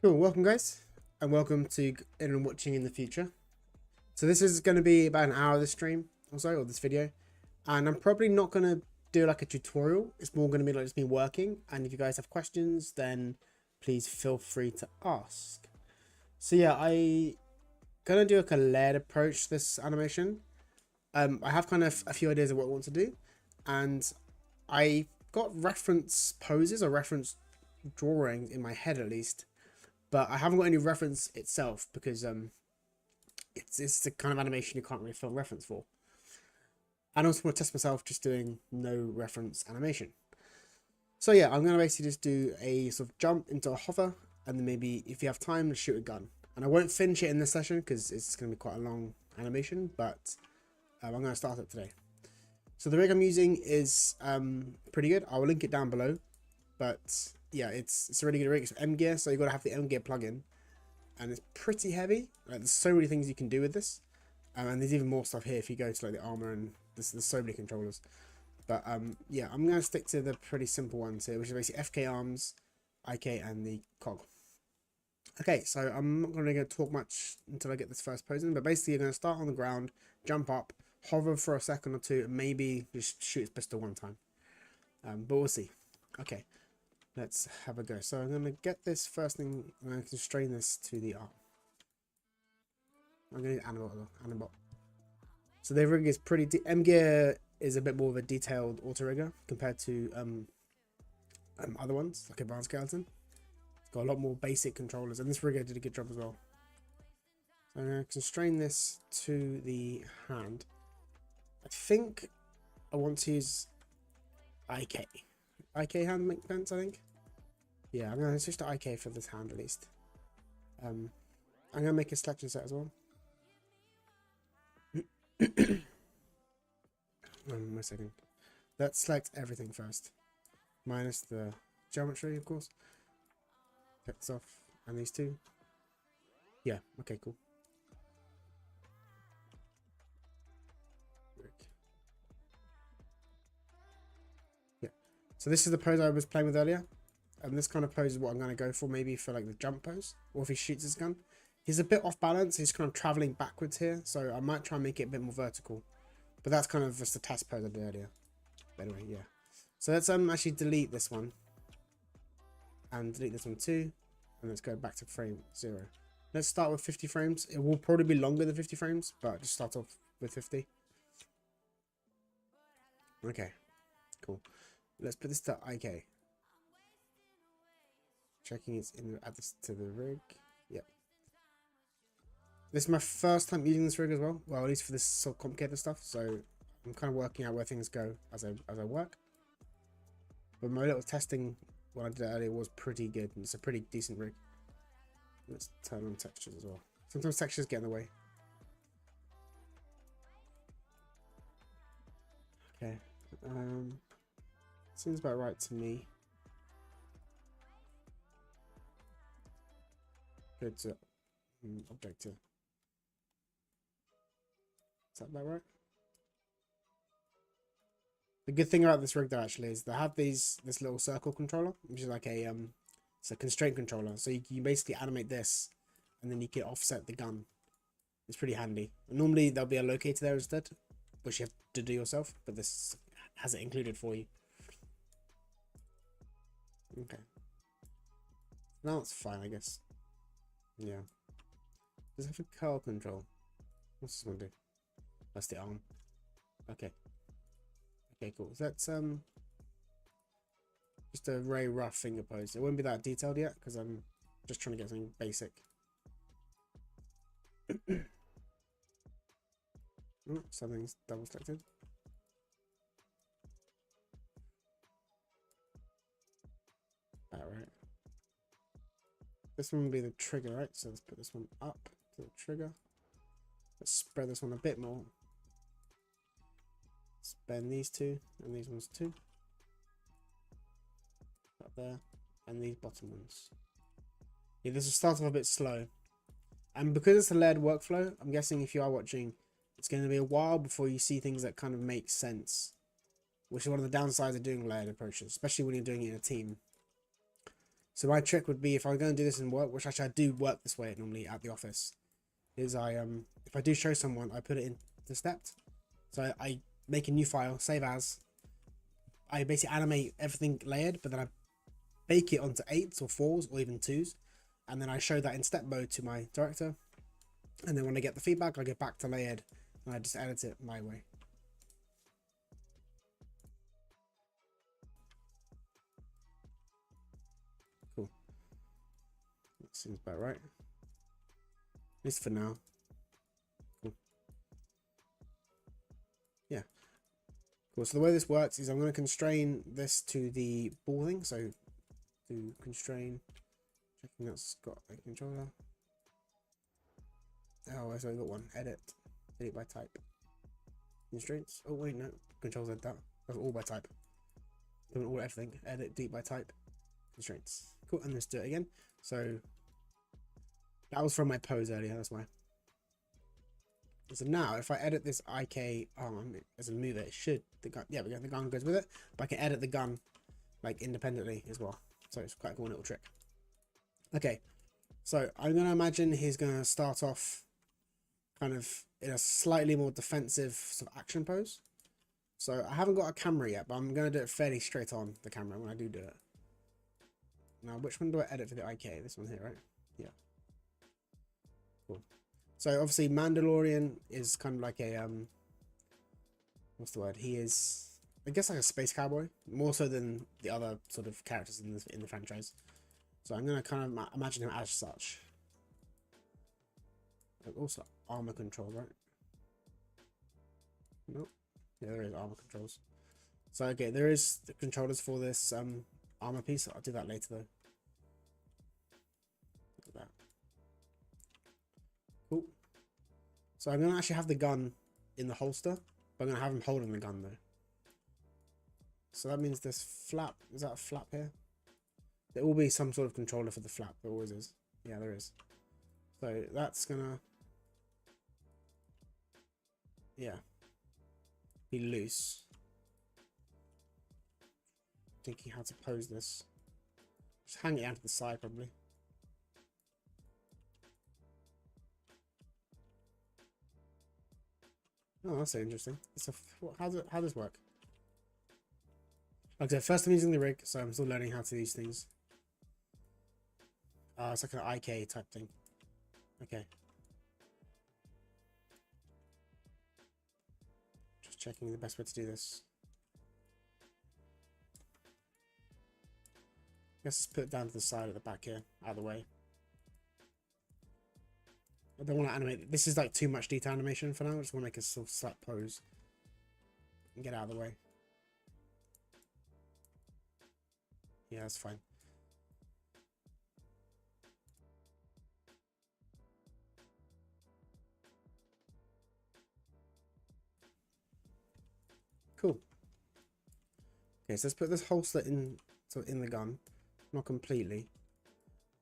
Cool, welcome guys, and welcome to in and watching in the future. So this is going to be about an hour of this stream, or this video, and I'm probably not going to do like a tutorial. It's more going to be like just me working, and if you guys have questions, then please feel free to ask. So yeah, I gonna do like a layered approach to this animation. I have kind of a few ideas of what I want to do, and I got reference poses or reference drawings in my head at least. But I haven't got any reference itself because it's the kind of animation you can't really film reference for. And I also want to test myself just doing no reference animation. So yeah, I'm going to basically just do a sort of jump into a hover, and then maybe if you have time, shoot a gun. And I won't finish it in this session because it's going to be quite a long animation, but I'm going to start it today. So the rig I'm using is pretty good. I will link it down below, but yeah, it's a really good rig. It's M gear, so you've got to have the M gear plugin, and it's pretty heavy. Like, there's so many things you can do with this, and there's even more stuff here if you go to like the armor, and there's so many controllers. But yeah, I'm gonna stick to the pretty simple ones here, which is basically FK arms, IK, and the cog. Okay, so I'm not gonna talk much until I get this first pose in, but basically you're gonna start on the ground, jump up, hover for a second or two, and maybe just shoot his pistol one time. But we'll see. Okay. Let's have a go. So I'm going to get this first thing, I'm going to constrain this to the arm. I'm going to need Animate. So the rig is pretty, M gear is a bit more of a detailed auto rigger compared to other ones, like Advanced Skeleton. It's got a lot more basic controllers, and this rigger did a good job as well. So I'm going to constrain this to the hand. I think I want to use IK. IK hand makes sense, I think. Yeah, I'm going to switch to IK for this hand at least. I'm going to make a selection set as well. One second. Let's select everything first. Minus the geometry, of course. Take this off. And these two. Yeah, okay, cool. Yeah. So this is the pose I was playing with earlier. And this kind of pose is what I'm going to go for, maybe for like the jump pose, or if he shoots his gun. He's a bit off balance, he's kind of traveling backwards here, so I might try and make it a bit more vertical. But that's kind of just the test pose I did earlier. But anyway, yeah. So let's actually delete this one. And delete this one too. And let's go back to frame 0. Let's start with 50 frames. It will probably be longer than 50 frames, but just start off with 50. Okay, cool. Let's put this to IK. Checking it's in, add this to the rig. Yep. This is my first time using this rig as well. Well, at least for this sort of complicated stuff. So I'm kind of working out where things go as I work. But my little testing when I did it earlier was pretty good. And it's a pretty decent rig. Let's turn on textures as well. Sometimes textures get in the way. Okay. Seems about right to me. Go to object here. Is that about right? The good thing about this rig though actually is they have this little circle controller, which is like a it's a constraint controller. So you basically animate this, and then you can offset the gun. It's pretty handy. Normally there'll be a locator there instead, which you have to do yourself, but this has it included for you. Okay. Now it's fine, I guess. Yeah. Does it have a curl control? What's this one do? That's the arm. Okay. Okay, cool. So that's just a very rough finger pose. It won't be that detailed yet because I'm just trying to get something basic. Oh, something's double selected. Alright. This one will be the trigger, right? So let's put this one up to the trigger. Let's spread this one a bit more. Let's bend these two and these ones too. Up there. And these bottom ones. Yeah, this will start off a bit slow. And because it's a layered workflow, I'm guessing if you are watching, it's going to be a while before you see things that kind of make sense. Which is one of the downsides of doing layered approaches, especially when you're doing it in a team. So my trick would be, if I'm going to do this in work, which actually I do work this way normally at the office, is if I do show someone, I put it in the stepped. So I make a new file, save as. I basically animate everything layered, but then I bake it onto 8s or 4s or even 2s, and then I show that in step mode to my director. And then when I get the feedback, I get back to layered, and I just edit it my way. Cool. That seems about right. At least for now. Cool. Yeah. Cool. So the way this works is I'm going to constrain this to the ball thing. So do constrain, checking that's got a controller. Oh, I've only got one. Edit. Delete by type. Constraints. Oh wait, no. Controls edit that. That's all by type. Doing all everything. Edit, delete by type. Constraints. Cool. And let's do it again. So that was from my pose earlier. That's why. So now, if I edit this IK arm as a mover, it should the gun. Yeah, we go. The gun goes with it, but I can edit the gun like independently as well. So it's quite a cool little trick. Okay, so I'm gonna imagine he's gonna start off kind of in a slightly more defensive sort of action pose. So I haven't got a camera yet, but I'm gonna do it fairly straight on the camera when I do it. Now, which one do I edit for the IK? This one here, right? Yeah. Cool. So obviously Mandalorian is kind of like a what's the word? He is, I guess, like a space cowboy, more so than the other sort of characters in the franchise. So I'm gonna kind of imagine him as such. There's also armor controls, right? Nope. Yeah, there is armor controls. So okay, there is the controllers for this armor piece. I'll do that later though. Look at that. Cool. So I'm gonna actually have the gun in the holster, but I'm gonna have him holding the gun though. So that means this flap, is that a flap here? There will be some sort of controller for the flap, there always is. Yeah, there is. So that's gonna, yeah, be loose. Thinking how to pose this. Just hang it out to the side probably. Oh, that's so interesting. It's a, how does this work? Okay, first I'm using the rig, so I'm still learning how to use things. It's like an IK type thing. Okay. Just checking the best way to do this. Let's put it down to the side at the back here, out of the way. I don't want to animate. This is like too much detail animation for now. I just want to make a sort of slight pose and get out of the way. Yeah, that's fine. Cool. Okay, so let's put this holster in, so in the gun, not completely.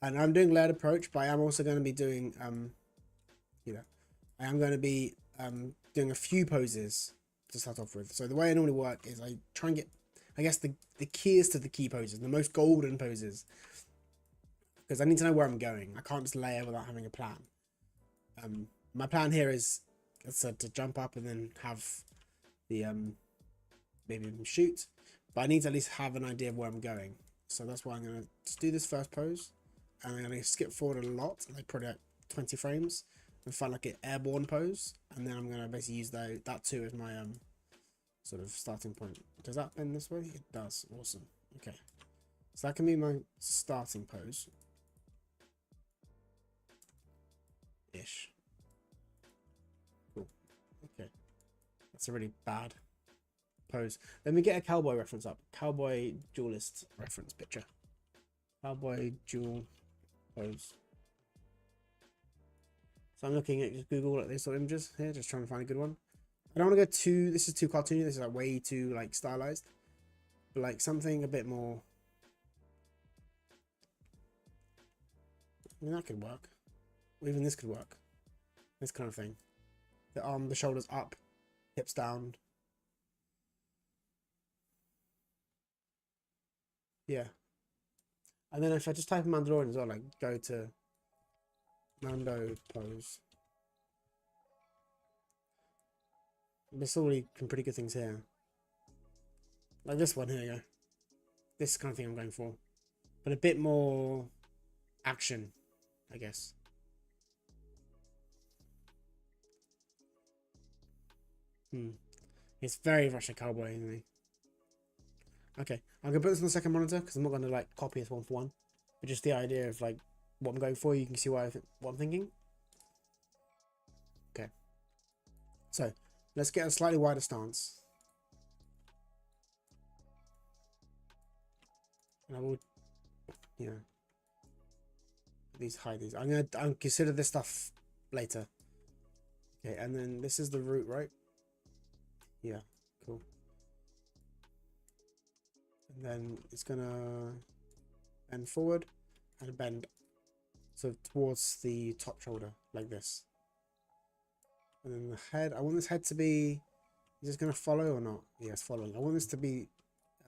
And I'm doing layered approach, but I am also going to be doing I am going to be doing a few poses to start off with. So the way I normally work is I try and get, I guess, the keys to the key poses, the most golden poses, because I need to know where I'm going. I can't just layer without having a plan. My plan here is, as I said, to jump up and then have the maybe shoot, but I need to at least have an idea of where I'm going. So that's why I'm going to just do this first pose, and I'm going to skip forward a lot, like probably like 20 frames, and find like an airborne pose, and then I'm going to basically use that too as my sort of starting point. Does that bend this way? It does. Awesome. Okay, so that can be my starting pose ish. Cool. Okay, that's a really bad pose. Let me get a cowboy reference up. Cowboy duelist reference picture. Cowboy duel pose. So I'm looking at just Google like these sort of images here, just trying to find a good one. I don't want to go too, this is too cartoony, this is like way too like stylized. But like something a bit more, I mean that could work. Or even this could work. This kind of thing. The arm, the shoulders up, hips down. Yeah. And then if I just type in Mandalorian as well, like go to Mando pose. There's already some pretty good things here. Like this one, here you go. This kind of thing I'm going for. But a bit more action, I guess. It's very much a cowboy, isn't he? Okay, I'm gonna put this on the second monitor because I'm not gonna like copy this one for one. But just the idea of like what I'm going for, you can see what I'm thinking. Okay. So let's get a slightly wider stance. And I will, you know, hide these. I'll consider this stuff later. Okay, and then this is the root, right? Yeah, cool. And then it's gonna bend forward and bend so towards the top shoulder like this. And then the head, I want this head to be, is this gonna follow or not? Yes, following. I want this to be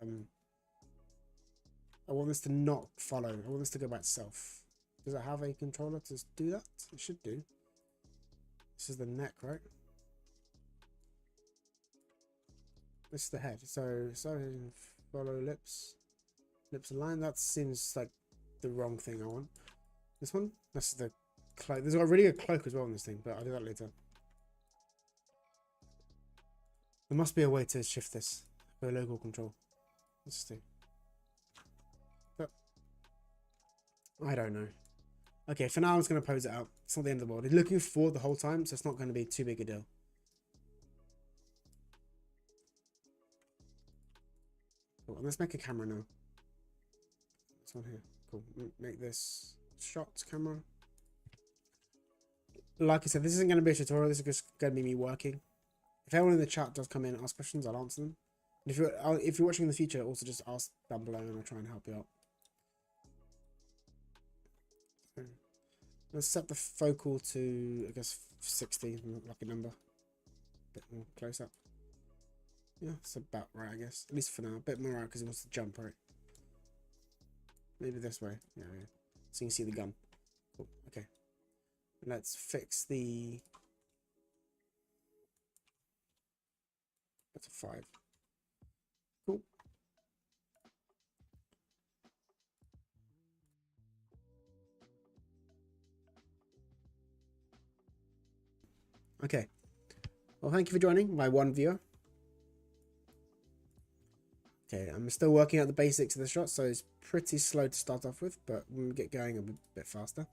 I want this to not follow. I want this to go by itself. Does it have a controller to do that? It should do. This is the neck, right? This is the head. So follow lips. Lips aligned. That seems like the wrong thing I want. This one? That's the cloak. There's got a really good cloak as well on this thing, but I'll do that later. There must be a way to shift this with a local control. Let's see. But I don't know. Okay, for now I'm just going to pose it out. It's not the end of the world. He's looking forward the whole time, so it's not going to be too big a deal. Cool. And let's make a camera now. This one here. Cool. Make this shots camera. Like I said, this isn't going to be a tutorial. This is just going to be me working. If anyone in the chat does come in and ask questions, I'll answer them. And if you're watching in the future, also just ask down below and I'll try and help you out. So, let's set the focal to, I guess, 60, lucky number. A bit more close up. Yeah, it's about right, I guess. At least for now. A bit more out because he wants to jump, right? Maybe this way. Yeah. So you can see the gun. Cool. Okay. Let's fix the... That's a 5. Cool. Okay. Well, thank you for joining my one viewer. Okay, I'm still working out the basics of the shot, so it's pretty slow to start off with, but when we get going, it'll be a bit faster.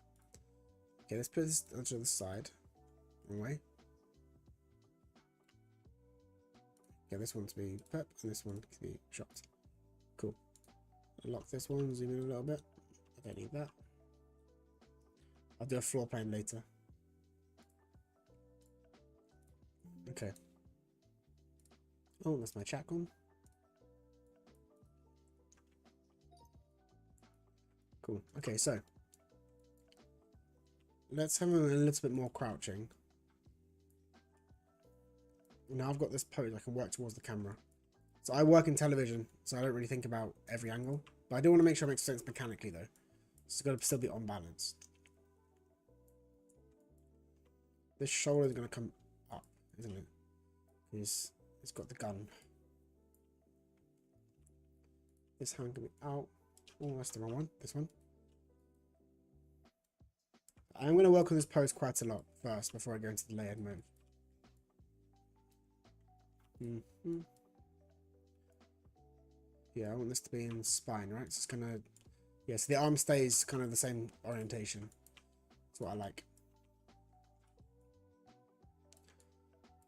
Okay, let's put this onto the side. Wrong way. Okay, this one to be pep, and this one to be shot. Cool. I'll lock this one, zoom in a little bit. I don't need that. I'll do a floor plan later. Okay. Oh, that's my chat gone. Cool. Okay, so let's have a little bit more crouching. Now I've got this pose, I can work towards the camera. So I work in television, so I don't really think about every angle. But I do want to make sure it makes sense mechanically though. So it's got to still be on balance. This shoulder is going to come up, isn't it? It's got the gun. This hand can be out. Oh, that's the wrong one. This one. I'm going to work on this pose quite a lot first before I go into the layered mode. Yeah, I want this to be in spine, right? So it's going to... Yeah, so the arm stays kind of the same orientation. That's what I like.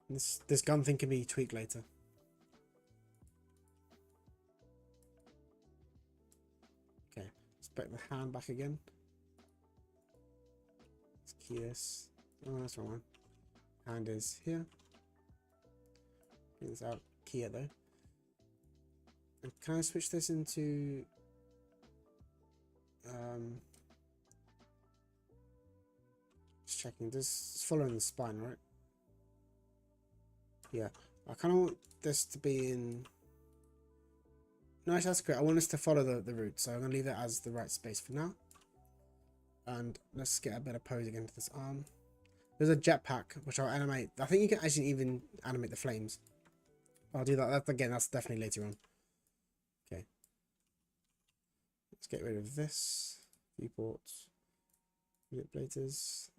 This gun thing can be tweaked later. Okay, let's put the hand back again. Let's key this. Oh, that's the wrong one. Hand is here. Get this out. Key it though. And can I switch this into just checking. This is following the spine, right? Yeah. I kind of want this to be in Nice, that's great. I want us to follow the route, so I'm going to leave that as the right space for now. And let's get a better pose again to this arm. There's a jetpack, which I'll animate. I think you can actually even animate the flames. I'll do that. Again, that's definitely later on. Okay. Let's get rid of this. Viewports. Manipulators.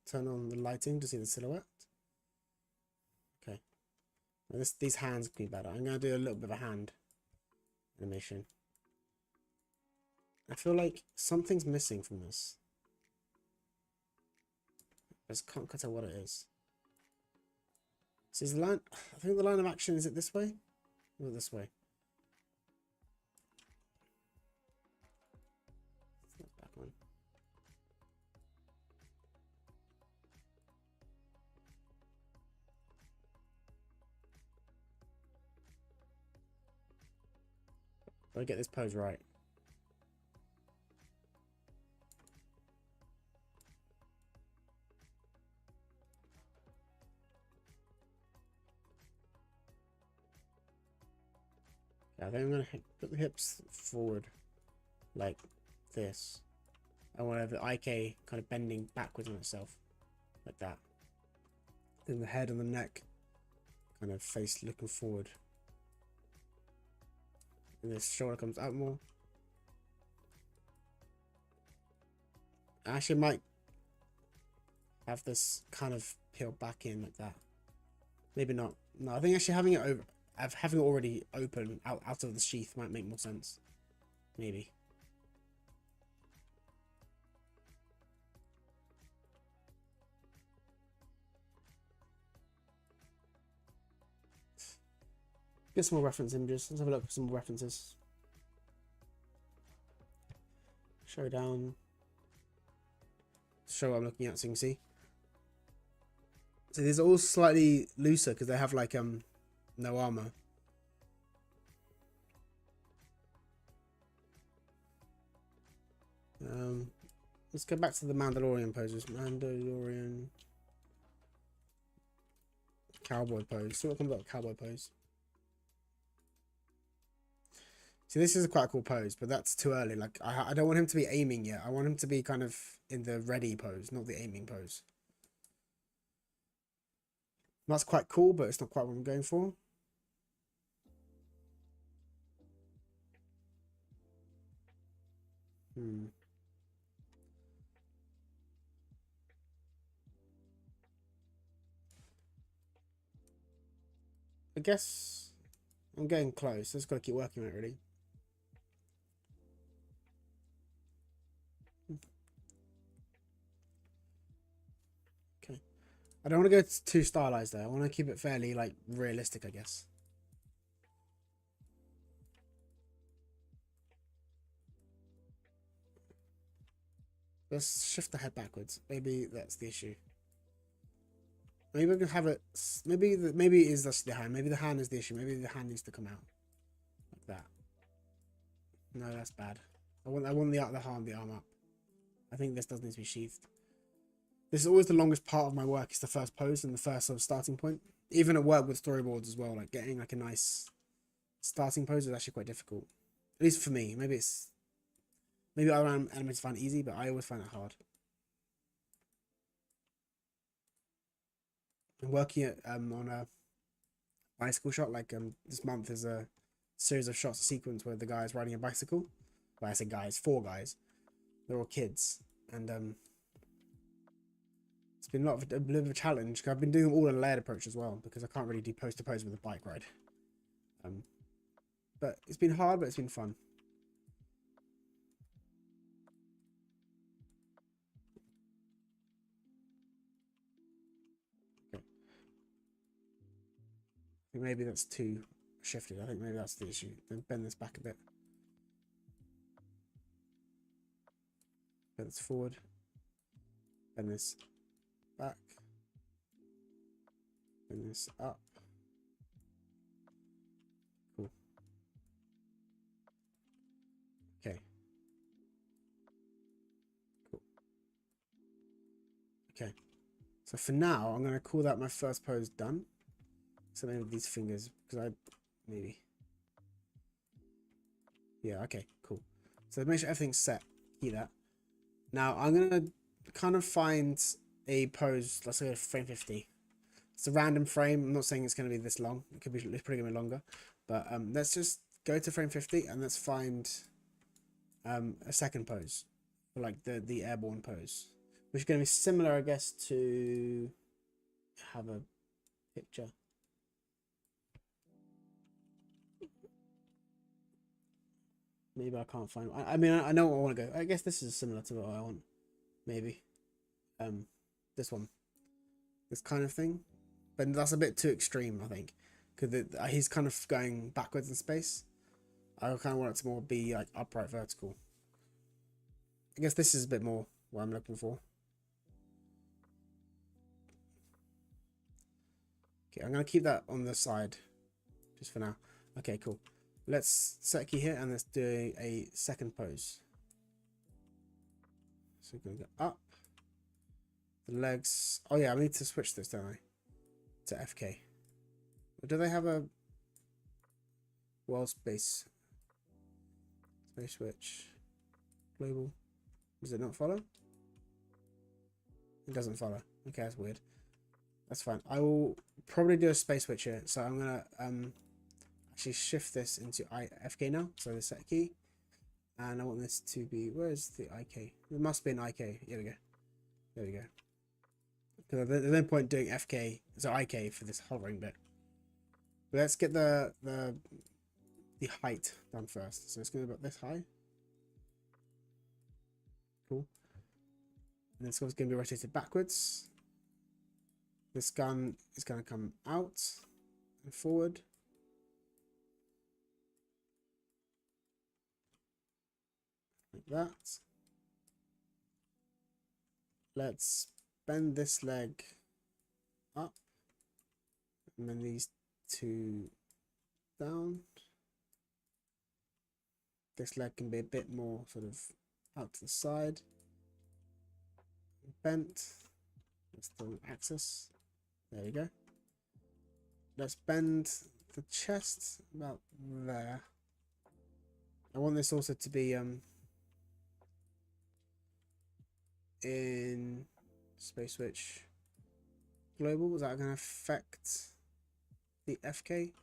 Turn on the lighting to see the silhouette. Okay. Now these hands can be better. I'm going to do a little bit of a hand animation. I feel like something's missing from this. I just can't tell what it is. So is the line, I think the line of action, is it this way? Or this way? Back on. I'll get this pose right. I think I'm going to put the hips forward like this. I want to have the IK kind of bending backwards on itself like that. Then the head and the neck kind of face looking forward. And this shoulder comes out more. I actually might have this kind of peeled back in like that. Maybe not. No, I think actually having it over, having it already open out of the sheath might make more sense. Maybe. Get some more reference images. Let's have a look at some more references. Show down. Show what I'm looking at so you can see. So these are all slightly looser because they have like no armor. Let's go back to the Mandalorian poses. Mandalorian cowboy pose. See what comes up with cowboy pose. See, this is quite a cool pose, but that's too early. Like, I don't want him to be aiming yet. I want him to be kind of in the ready pose, not the aiming pose. That's quite cool, but it's not quite what I'm going for. I guess I'm getting close. Just got to keep working on it, really. Okay. I don't want to go too stylized though. I want to keep it fairly like realistic, I guess. Let's shift the head backwards. Maybe that's the issue. Maybe we can have it. Maybe it is just the hand. Maybe the hand is the issue. Maybe the hand needs to come out like that. No, that's bad. I want the arm up. I think this does need to be sheathed. This is always the longest part of my work. It's the first pose and the first sort of starting point. Even at work with storyboards as well, like getting like a nice starting pose is actually quite difficult. At least for me. Maybe other animators find it easy, but I always find it hard. I'm working at on a bicycle shot. Like this month is a series of shots, a sequence where the guy is riding a bicycle. Well, I say guys, 4 guys. They're all kids, and it's been a bit of a challenge. I've been doing them all in a layered approach as well because I can't really do pose to pose with a bike ride. But it's been hard, but it's been fun. Okay. I think maybe that's too shifted. I think maybe that's the issue. Then bend this back a bit. Bend this forward. Bend this back. Bend this up. Cool. Okay. Cool. Okay. So for now, I'm going to call that my first pose done. Something with these fingers, because maybe. Yeah, okay, cool. So make sure everything's set. Keep that. Now I'm gonna kind of find a pose. Let's go frame 50. It's a random frame. I'm not saying it's gonna be this long. It could be. It's probably gonna be longer. But let's just go to frame 50 and let's find a second pose, for like the airborne pose, which is gonna be similar, I guess, to have a picture. Maybe I can't find. I mean, I know what I want to go. I guess this is similar to what I want. Maybe, this one, this kind of thing, but that's a bit too extreme, I think, because he's kind of going backwards in space. I kind of want it to more be like upright, vertical. I guess this is a bit more what I'm looking for. Okay, I'm gonna keep that on the side, just for now. Okay, cool. Let's set key here and let's do a second pose. So we're gonna go up. The legs. Oh yeah, I need to switch this, don't I? To FK. Or do they have a world space? Space switch. Global. Does it not follow? It doesn't follow. Okay, that's weird. That's fine. I will probably do a space switch here. So I'm gonna actually shift this into FK now. So the set key. And I want this to be, where's the IK? There must be an IK. Here we go. There we go. Because there's no point doing FK, so IK for this hovering bit. But let's get the height done first. So it's going to be about this high. Cool. And it's going to be rotated backwards. This gun is going to come out and forward. Like that. Let's bend this leg up. And then these two down. This leg can be a bit more sort of out to the side. Bent. That's the axis. There we go. Let's bend the chest about there. I want this also to be in space switch global. Is that going to affect the FK?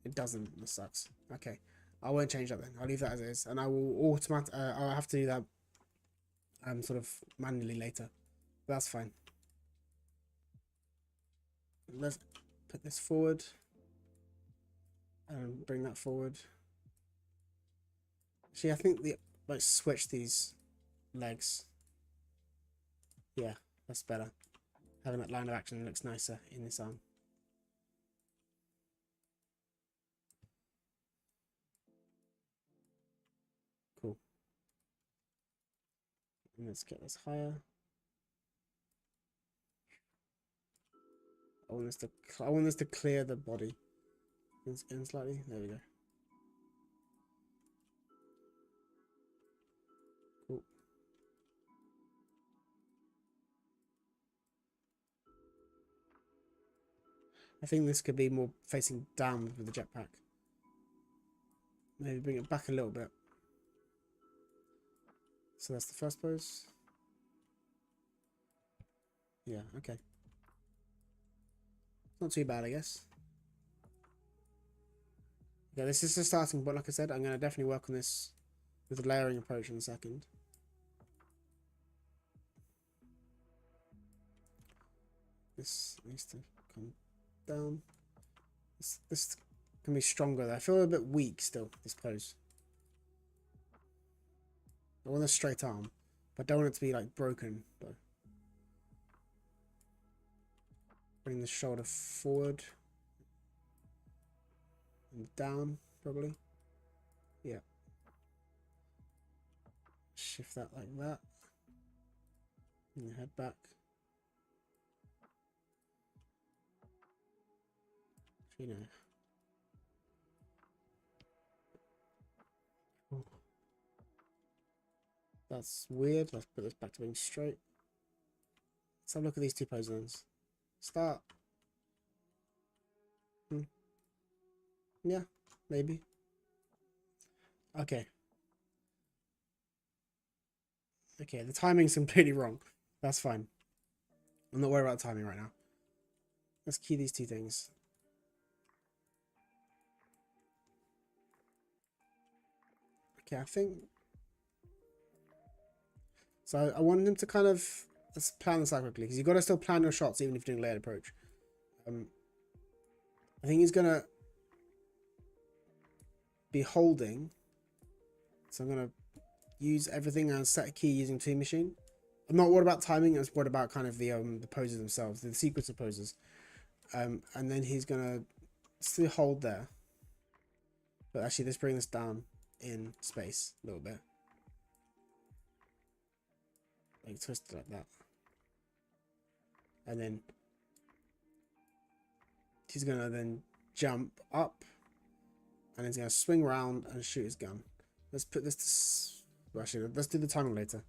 It doesn't. That sucks. Okay, I won't change that then. I'll leave that as it is, and I will I'll have to do that sort of manually later. But that's fine. Let's put this forward and bring that forward. Actually, I think let's switch these legs. Yeah, that's better. Having that line of action looks nicer in this arm. Cool. And let's get this higher. I want this to clear the body in slightly. There we go. Cool. I think this could be more facing down with the jetpack. Maybe bring it back a little bit. So that's the first pose. Yeah, okay. Not too bad, I guess. Yeah, this is the starting point. Like I said, I'm going to definitely work on this with the layering approach in a second. This needs to come down. This can be stronger though. I feel a bit weak still, this pose. I want a straight arm, but I don't want it to be like broken though. Bring the shoulder forward and down, probably. Yeah. Shift that like that. And your head back. You know. Oh. That's weird. Let's put this back to being straight. Let's have a look at these two poses. Start. Yeah, maybe. Okay. Okay, the timing's completely wrong. That's fine. I'm not worried about timing right now. Let's key these two things. Okay, I think... So I want him to kind of... Let's plan this out quickly, because you've got to still plan your shots even if you're doing layered approach. I think he's going to be holding. So I'm going to use everything and set a key using Two Machine. I'm not worried about timing, I'm worried about kind of the poses themselves, the sequence of poses. And then he's going to still hold there. But actually, let's bring this down in space a little bit. Like twist it like that. And then he's going to then jump up. And he's going to swing around and shoot his gun. Let's put this to... Well, actually, let's do the timing later.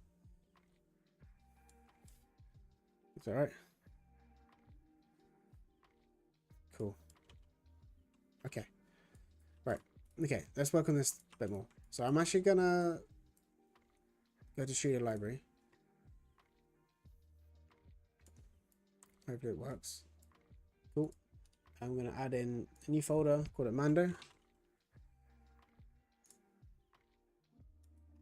It's alright. Cool. Okay. Right. Okay, let's work on this a bit more. So I'm actually going to go to Studio Library. Hopefully it works. Cool. I'm going to add in a new folder, call it Mando.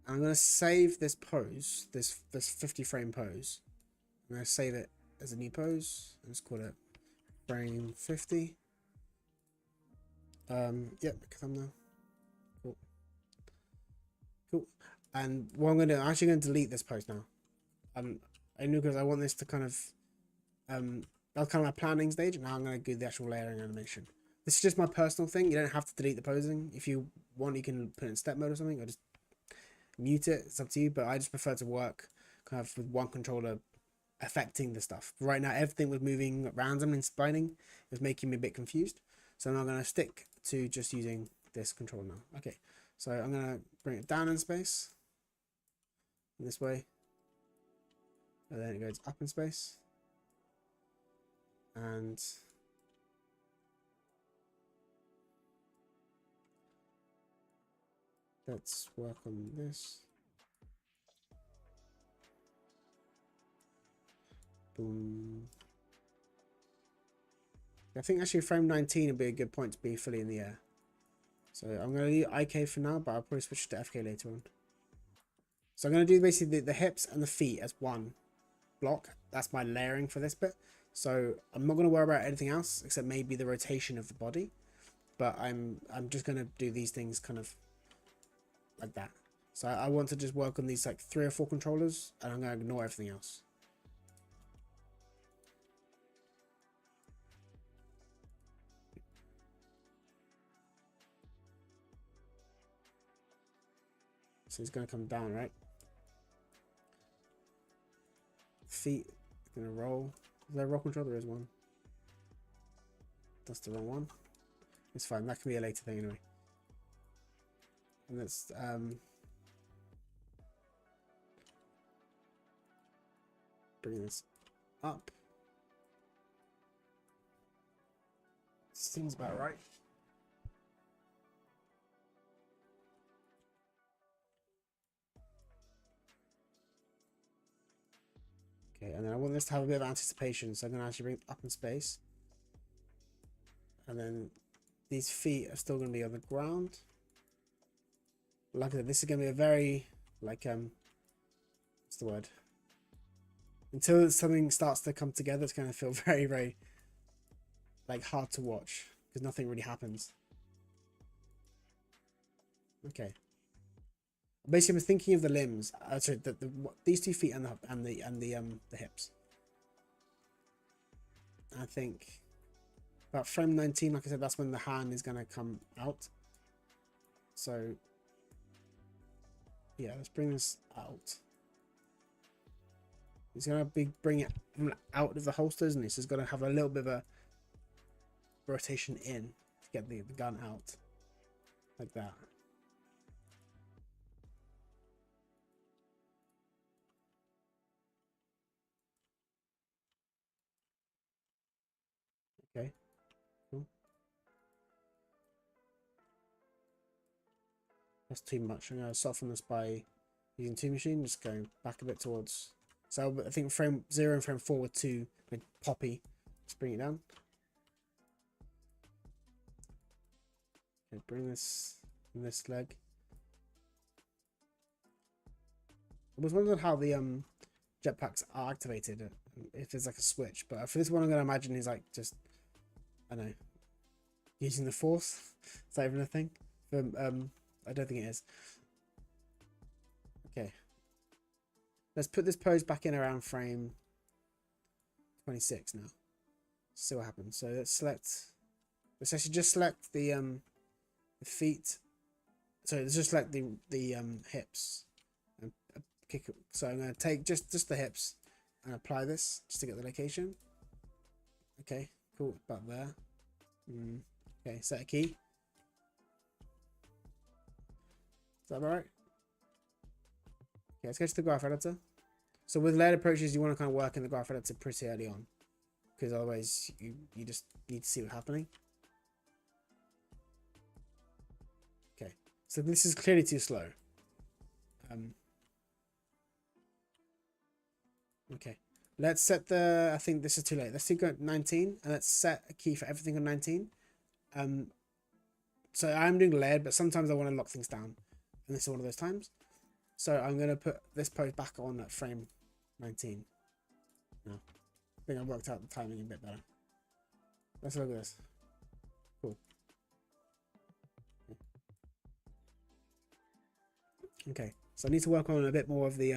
I'm going to save this pose, this 50 frame pose. I'm going to save it as a new pose. Let's call it frame 50. Yep, thumbnail. Cool. Cool. And what I'm going to do, I'm actually going to delete this pose now. I knew because I want this to kind of, that's kind of my planning stage. Now I'm going to do the actual layering animation. This is just my personal thing. You don't have to delete the posing. If you want, you can put it in step mode or something, or just mute it. It's up to you, but I just prefer to work kind of with one controller affecting the stuff. Right now, everything was moving random and spinning. It was making me a bit confused. So I'm going to stick to just using this controller now. Okay, so I'm going to bring it down in space in this way. And then it goes up in space. And let's work on this. Boom. I think actually frame 19 would be a good point to be fully in the air. So I'm going to leave IK for now, but I'll probably switch to FK later on. So I'm going to do basically the hips and the feet as one block. That's my layering for this bit. So I'm not going to worry about anything else except maybe the rotation of the body. But I'm just going to do these things kind of like that. So I want to just work on these like 3 or 4 controllers, and I'm going to ignore everything else. So it's going to come down, right? Feet going to roll. Is there a roll control? There is one. That's the wrong one. It's fine. That can be a later thing anyway. And let's bring this up. Seems about right. Okay, and then I want this to have a bit of anticipation, so I'm going to actually bring it up in space. And then these feet are still going to be on the ground. Like I said, this is going to be a very, like, what's the word? Until something starts to come together, it's going to feel very, very, like, hard to watch, because nothing really happens. Okay. Basically, I'm thinking of the limbs. Sorry, these 2 feet and the hips. I think about frame 19, like I said, that's when the hand is gonna come out. So yeah, let's bring this out. It's gonna be bring it out of the holsters, and it's just gonna have a little bit of a rotation in to get the gun out, like that. Okay, cool. That's too much. I'm going to soften this by using 2 machine, just going back a bit towards. So I think frame 0 and frame 4 were too like poppy. Let's bring it down. Okay, bring this in this leg. I was wondering how the jetpacks are activated, if there's like a switch, but for this one I'm going to imagine he's like just, I don't know, using the force. Is that even a thing? I don't think it is. Okay, let's put this pose back in around frame 26 now. See what happens. So let's actually just select the feet. So let's just select the hips and kick it. So I'm going to take just the hips and apply this just to get the location. Okay, cool, about there. Okay, set a key. Is that alright? Okay, let's go to the graph editor. So with layered approaches, you want to kind of work in the graph editor pretty early on, because otherwise you just need to see what's happening. Okay, so this is clearly too slow. Okay, let's set the, I think this is too late. Let's go 19 and let's set a key for everything on 19. So I'm doing layered, but sometimes I want to lock things down, and this is one of those times. So I'm going to put this pose back on at frame 19. No, I think I worked out the timing a bit better. Let's look at this. Cool. Okay, so I need to work on a bit more of the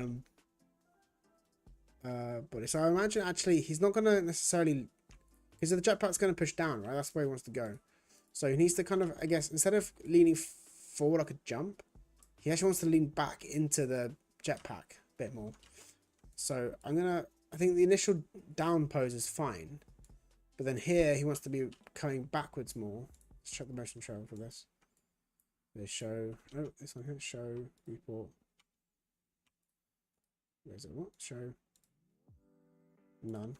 body. So I imagine actually he's not going to necessarily, because the jetpack's going to push down, right? That's where he wants to go. So he needs to kind of, I guess, instead of leaning forward like a jump, he actually wants to lean back into the jetpack a bit more. So I think the initial down pose is fine, but then here he wants to be coming backwards more. Let's check the motion control for this. They show, oh, this one here, show, report. Where's it? What? Show. None.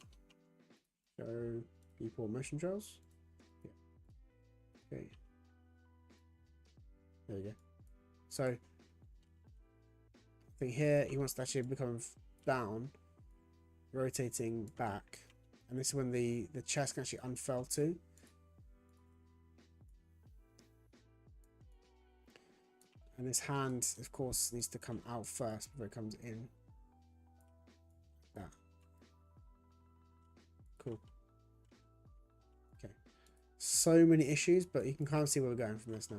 Show, report motion trails. Yeah. Okay. There we go. So I think here he wants to actually become down, rotating back, and this is when the chest can actually unfurl too. And this hand, of course, needs to come out first before it comes in. That. Cool. Okay. So many issues, but you can kind of see where we're going from this now.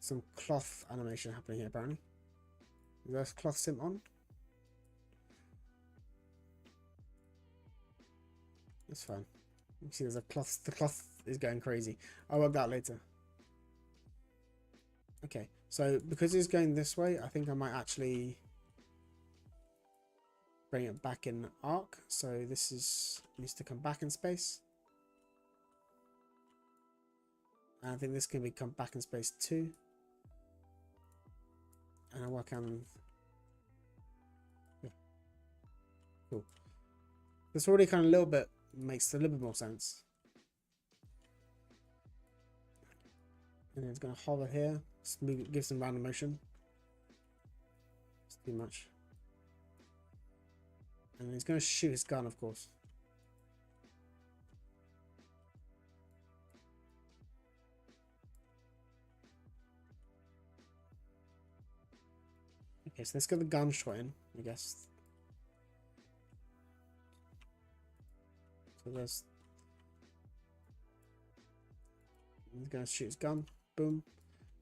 Some cloth animation happening here, apparently. Is there a cloth sim on? That's fine. You see there's a cloth, the cloth is going crazy. I'll work that later. Okay, so because it's going this way, I think I might actually bring it back in arc. So this needs to come back in space. And I think this can come back in space too. And I work on, yeah, cool. This already kind of a little bit makes a little bit more sense. And then it's going to hover here, give some random motion. It's too much. And he's going to shoot his gun, of course. Okay, so let's get the gun shot in, I guess. So there's... He's going to shoot his gun. Boom.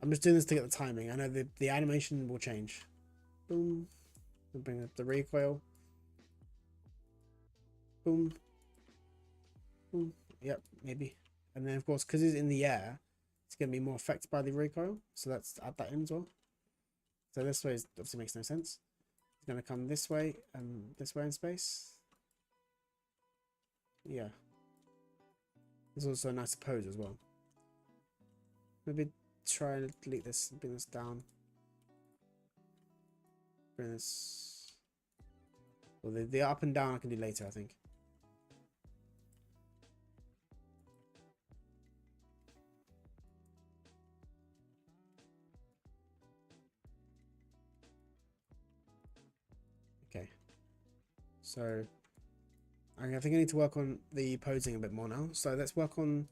I'm just doing this to get the timing. I know the animation will change. Boom. We'll bring up the recoil. Boom. Boom. Yep, maybe. And then, of course, because he's in the air, it's going to be more affected by the recoil. So let's add that in as well. So this way obviously makes no sense. It's going to come this way and this way in space. Yeah. There's also a nice pose as well. Maybe try and delete this and bring this down. Bring this. Or the up and down I can do later, I think. Okay. So I think I need to work on the posing a bit more now. So let's work on.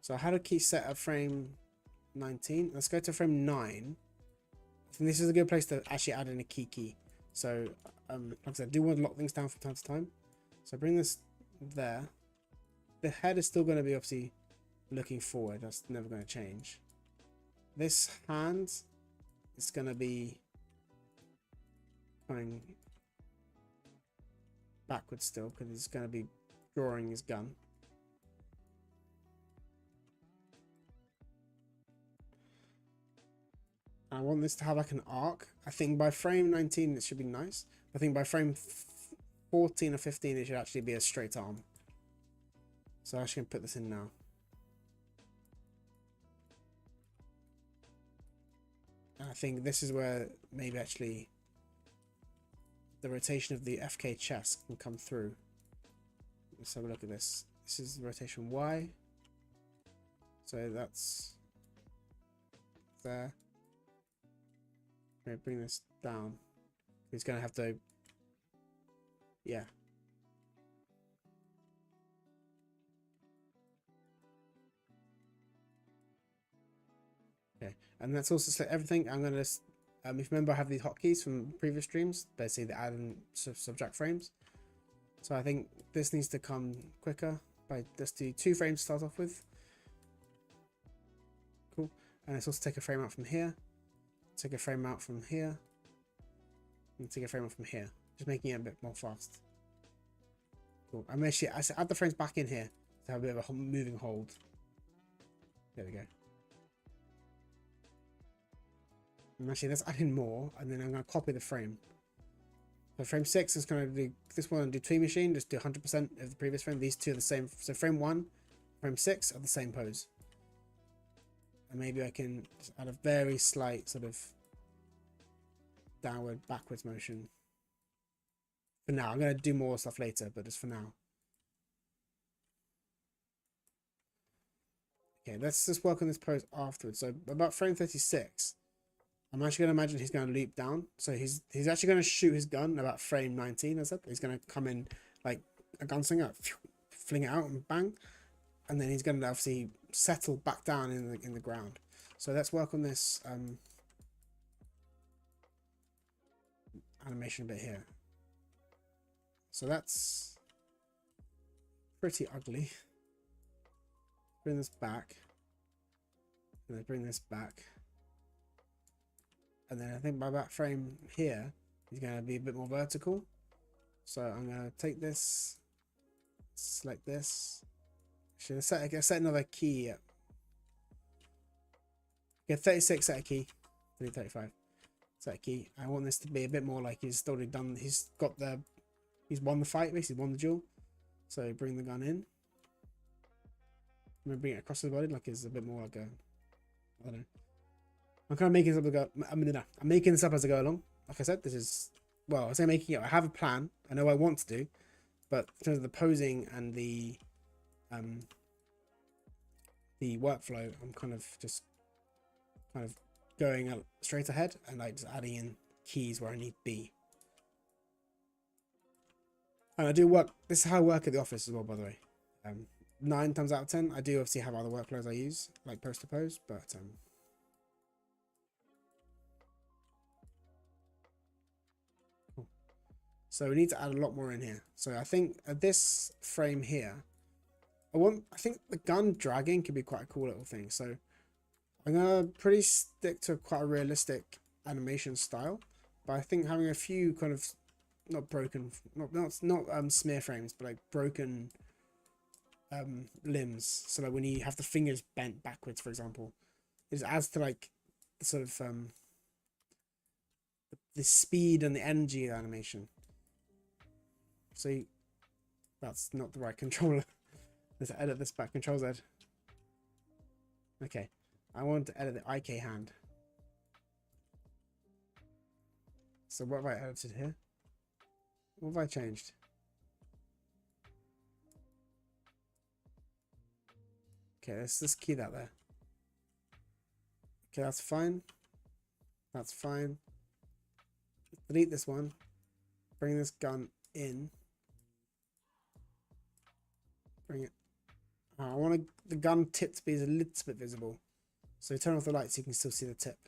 So I had a key set at frame 19. Let's go to frame 9. I think this is a good place to actually add in a key. So like I said, I do want to lock things down from time to time. So bring this there. The head is still going to be obviously looking forward. That's never going to change. This hand is going to be going backwards still because he's going to be drawing his gun. I want this to have like an arc. I think by frame 19 it should be nice. I think by frame 14 or 15 it should actually be a straight arm. So I'm actually going to put this in now. And I think this is where maybe actually the rotation of the FK chest can come through. Let's have a look at this. This is the rotation Y. So that's there. Okay, bring this down. He's going to have to, yeah. Okay, and that's also select everything. I'm going to, if you remember, I have these hotkeys from previous streams. Basically, the add and subtract frames. So I think this needs to come quicker by just do 2 frames to start off with. Cool. And let's also take a frame out from here. Take a frame out from here. And take a frame out from here. Just making it a bit more fast. Cool. I'm actually, I add the frames back in here to have a bit of a moving hold. There we go. And actually, let's add in more, and then I'm going to copy the frame. So frame 6 is going to do this one, do Twee Machine, just do 100% of the previous frame. These two are the same. So frame 1, frame 6 are the same pose. And maybe I can just add a very slight sort of downward, backwards motion. For now, I'm going to do more stuff later, but just for now. Okay, let's just work on this pose afterwards. So about frame 36. I'm actually going to imagine he's going to loop down. So he's actually going to shoot his gun about frame 19, as I said. He's going to come in like a gunslinger, fling it out and bang. And then he's going to obviously settle back down in the ground. So let's work on this animation a bit here. So that's pretty ugly. Bring this back. And then bring this back. And then I think by that frame here, he's going to be a bit more vertical. So I'm going to take this, select this. Actually, set another key. Get 36, set a key. 35. Set a key. I want this to be a bit more like he's already done. He's won the fight, basically won the duel. So bring the gun in. I'm going to bring it across the body like it's a bit more like a, I don't know. I'm kind of making this up as I go. I'm making this up as I go along. Like I said, this is, well, I say making it. I have a plan. I know what I want to do, but in terms of the posing and the workflow, I'm kind of going straight ahead and like just adding in keys where I need to be. And I do work. This is how I work at the office as well, by the way. 9 times out of 10, I do obviously have other workflows I use, like pose to pose, but so we need to add a lot more in here. So I think at this frame here, I think the gun dragging could be quite a cool little thing. So I'm gonna pretty stick to quite a realistic animation style, but I think having a few kind of not smear frames, but like broken limbs. So like when you have the fingers bent backwards, for example, it adds to like the sort of the speed and the energy of the animation. So that's not the right controller. Let's edit this back. Control Z. Okay. I want to edit the IK hand. So what have I edited here? What have I changed? Okay, let's key that there. Okay, that's fine. That's fine. Delete this one. Bring this gun in. Bring it. I want the gun tip to be a little bit visible. So turn off the lights so you can still see the tip.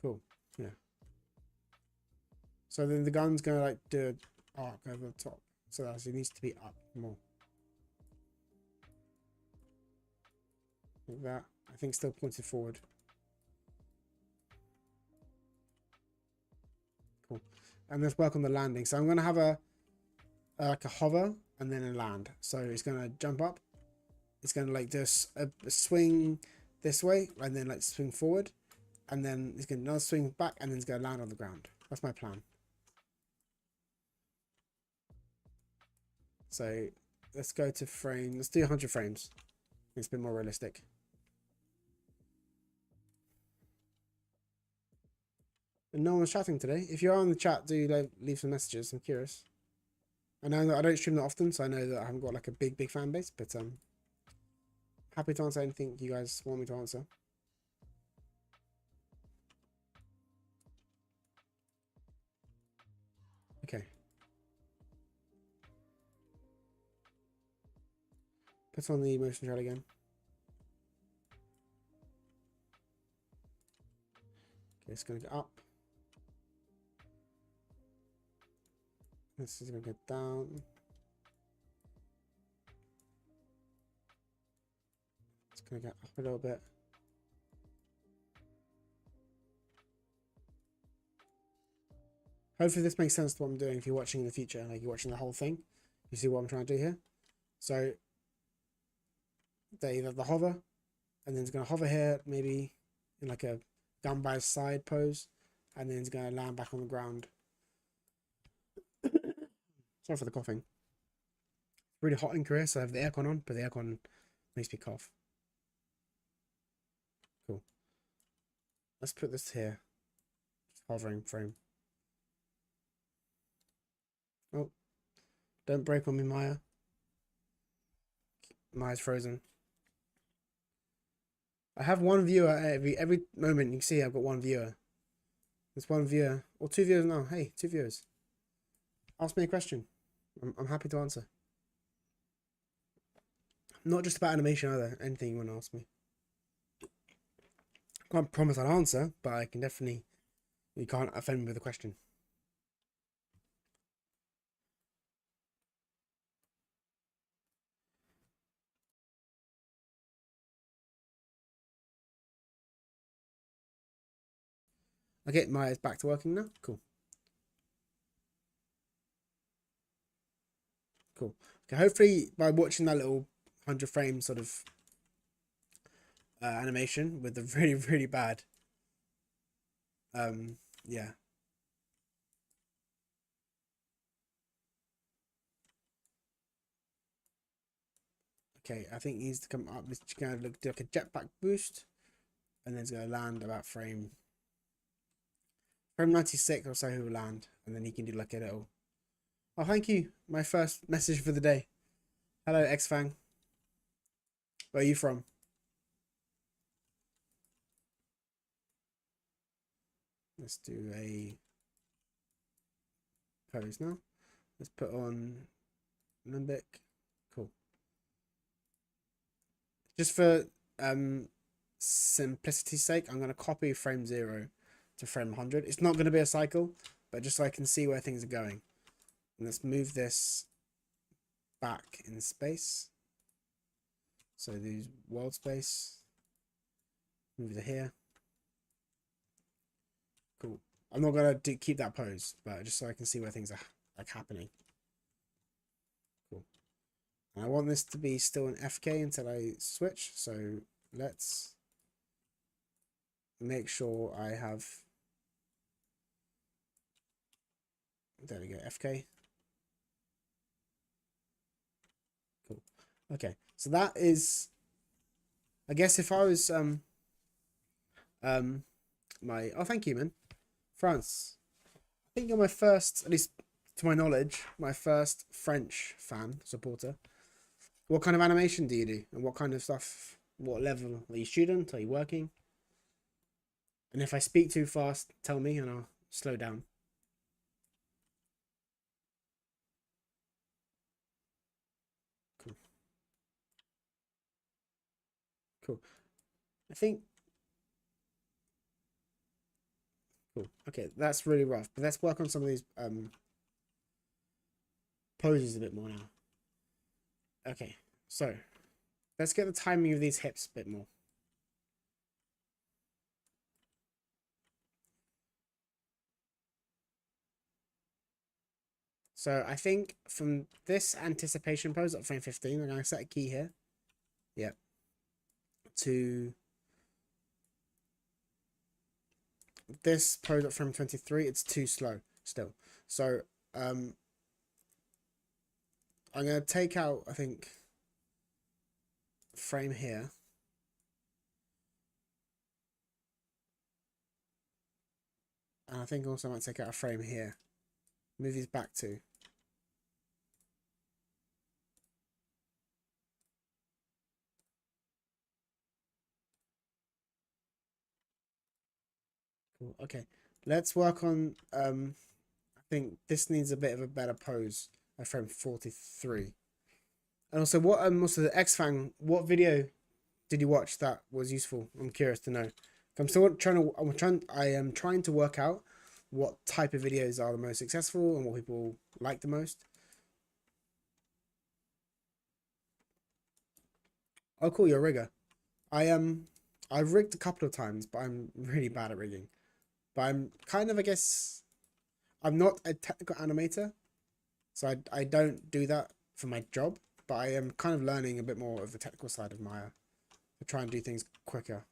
Cool. Yeah. So then the gun's gonna like do an arc over the top. So that it needs to be up more. Like that. I think still pointed forward. Cool. And let's work on the landing. So I'm gonna have a like a hover and then a land. So it's gonna jump up. It's gonna like do a swing this way and then like swing forward, and then it's gonna another swing back and then it's gonna land on the ground. That's my plan. So let's go to frame. Let's do 100 frames. It's a bit more realistic. And no one's chatting today. If you are on the chat, do leave some messages. I'm curious. I know that I don't stream that often, so I know that I haven't got like a big fan base, but happy to answer anything you guys want me to answer. Okay. Put on the motion trail again. Okay, it's gonna go up. This is gonna go down. It's gonna go up a little bit. Hopefully this makes sense to what I'm doing if you're watching in the future, like you're watching the whole thing. You see what I'm trying to do here? So they either the hover, and then it's gonna hover here, maybe in like a gun by side pose, and then it's gonna land back on the ground. Sorry for the coughing. It's really hot in Korea, so I have the aircon on, but the aircon makes me cough. Cool. Let's put this here. Just hovering frame. Oh, don't break on me, Maya. Maya's frozen. I have one viewer every moment. You can see I've got one viewer. There's one viewer or two viewers now. Hey, two viewers. Ask me a question. I'm happy to answer. Not just about animation either. Anything you want to ask me. I can't promise I'll answer, but I can definitely. You can't offend me with a question. Okay, Maya's back to working now. Cool. Cool. Okay, hopefully by watching that little 100 frame sort of animation with the really bad yeah. Okay, I think he needs to come up. It's gonna look like a jetpack boost, and then it's gonna land about frame 96 or so. He will land, and then he can do like a little. Oh, thank you. My first message for the day. Hello, Xfang. Where are you from? Let's do a pose now. Let's put on Limbic. Cool. Just for simplicity's sake, I'm going to copy frame 0 to frame 100. It's not going to be a cycle, but just so I can see where things are going. And let's move this back in space. So these world space. Move it here. Cool. I'm not going to keep that pose, but just so I can see where things are like happening. Cool. And I want this to be still an FK until I switch. So let's make sure I have. There we go, FK. Cool. Okay, so that is I guess if I was my oh thank you man, France. I think you're my first, at least to my knowledge, my first French fan supporter. What kind of animation do you do, and what kind of stuff? What level are you? Student? Are you working? And if I speak too fast, tell me, and I'll slow down. Cool, cool. I think cool. Okay, that's really rough. But let's work on some of these poses a bit more now. Okay, so let's get the timing of these hips a bit more. So I think from this anticipation pose at frame 15, I'm going to set a key here. Yep. To this pose at frame 23, it's too slow still. So I'm going to take out, I think, frame here. And I think also I might take out a frame here. Move these back too. Cool. Okay. Let's work on I think this needs a bit of a better pose at frame 43. And also what also the X-Fang, what video did you watch that was useful? I'm curious to know. I am trying to work out what type of videos are the most successful and what people like the most. Oh cool, you're a rigger. I've rigged a couple of times, but I'm really bad at rigging. But I'm kind of, I guess, I'm not a technical animator, so I don't do that for my job, but I am kind of learning a bit more of the technical side of Maya to try and do things quicker.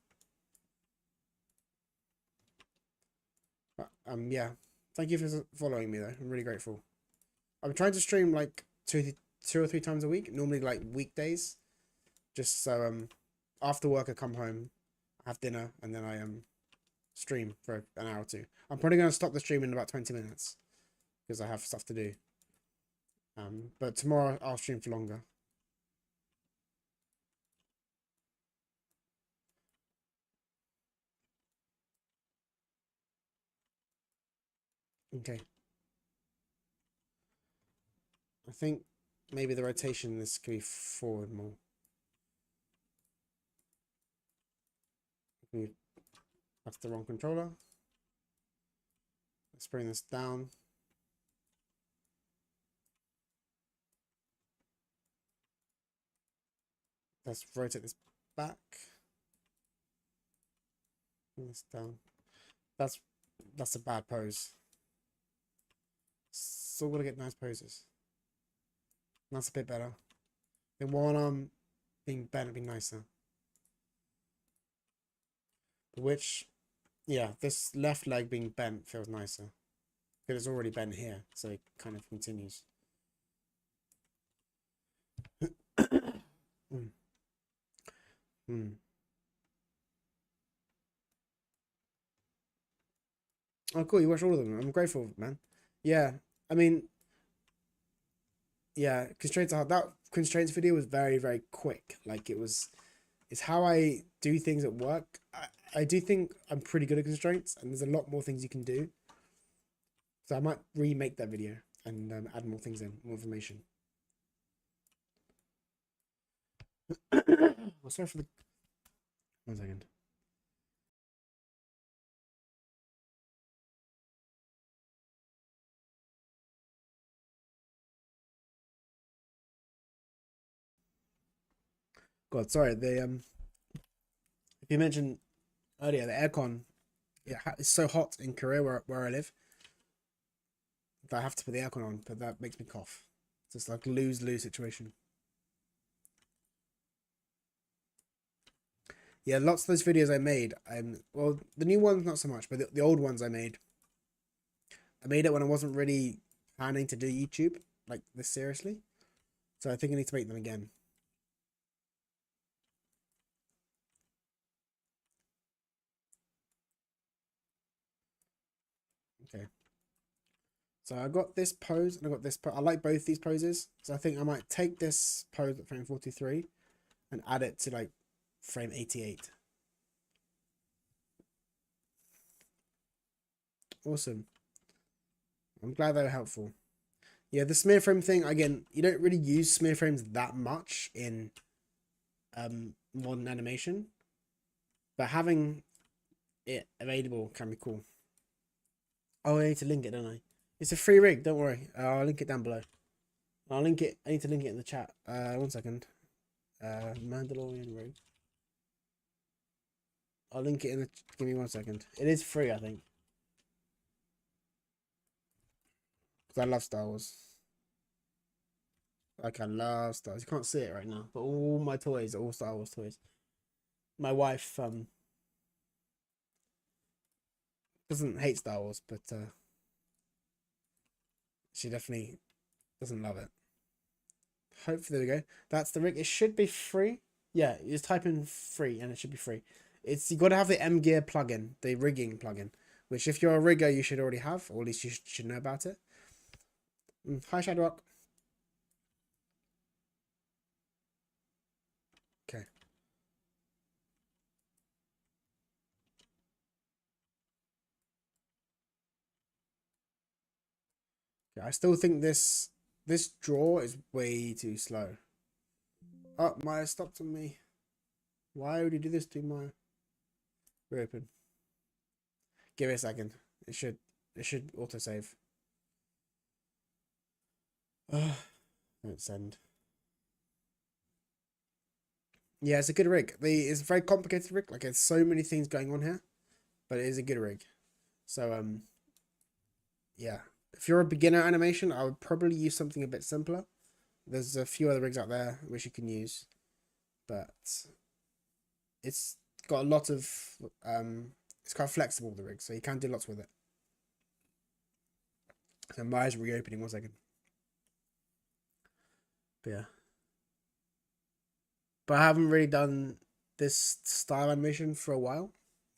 But, yeah. Thank you for following me though. I'm really grateful. I'm trying to stream like two or three times a week, normally like weekdays, just so after work I come home, I have dinner, and then I stream for an hour or two. I'm probably going to stop the stream in about 20 minutes because I have stuff to do. But tomorrow I'll stream for longer. Okay. I think maybe the rotation this could be forward more. That's the wrong controller. Let's bring this down. Let's rotate this back. Bring this down. That's a bad pose. Still gotta get nice poses. That's a bit better. Then one arm being bent would be nicer. Which, yeah, this left leg being bent feels nicer. Because it's already bent here, so it kind of continues. mm. Mm. Oh, cool. You watched all of them. I'm grateful, man. Yeah. I mean, yeah, constraints are hard. That constraints video was very, very quick. Like it's how I do things at work. I do think I'm pretty good at constraints, and there's a lot more things you can do. So I might remake that video and add more things in, more information. Oh, sorry for the 1 second. God, sorry. They if you mentioned earlier the aircon, yeah, it's so hot in Korea where I live that I have to put the aircon on, but that makes me cough. So it's like lose situation. Yeah, lots of those videos I made. Well, the new ones not so much, but the old ones I made it when I wasn't really planning to do YouTube like this seriously. So I think I need to make them again. So I got this pose and I got this pose. I like both these poses. So I think I might take this pose at frame 43 and add it to like frame 88. Awesome. I'm glad they were helpful. Yeah, the smear frame thing, again, you don't really use smear frames that much in modern animation. But having it available can be cool. Oh, I need to link it, don't I? It's a free rig, don't worry. I'll link it down below. I'll link it. I need to link it in the chat. 1 second. Mandalorian rig. I'll link it in the. Give me 1 second. It is free, I think. Because I love Star Wars. Like, I love Star Wars. You can't see it right now, but all my toys are all Star Wars toys. My wife doesn't hate Star Wars, but she definitely doesn't love it. Hopefully, there we go. That's the rig. It should be free. Yeah, you just type in free and it should be free. It's you got to have the M Gear plugin, the rigging plugin, which if you're a rigger, you should already have, or at least you should know about it. Hi, Shadowrock. Okay. Yeah, I still think this draw is way too slow. Oh, Maya stopped on me. Why would you do this to Maya? Reopen. Give it a second. It should autosave. Don't send. Yeah, it's a good rig. It's a very complicated rig. Like, there's so many things going on here, but it is a good rig. So yeah. If you're a beginner animation, I would probably use something a bit simpler. There's a few other rigs out there which you can use, but it's got a lot of it's quite flexible, the rig, so you can do lots with it. So Maya's reopening. 1 second. But yeah. But I haven't really done this style animation for a while.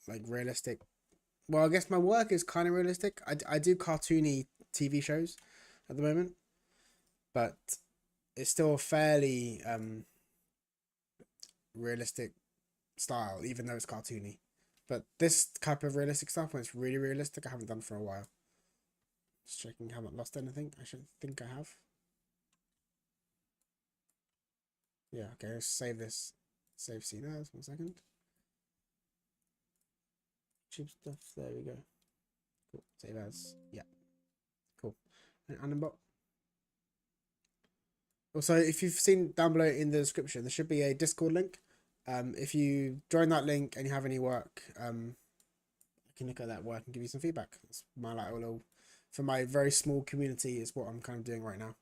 Like realistic. Well, I guess my work is kind of realistic. I do cartoony TV shows at the moment, but it's still a fairly realistic style, even though it's cartoony. But this type of realistic stuff, when it's really realistic, I haven't done for a while. Just checking, haven't lost anything. I should think I have. Yeah, okay, let's save this. Save scene as 1 second. Cheap stuff. There we go. Cool. Save as. Yeah. Cool. And Animbot. Also, if you've seen down below in the description, there should be a Discord link. If you join that link and you have any work, I can look at that work and give you some feedback. It's my like little, for my very small community, is what I'm kind of doing right now.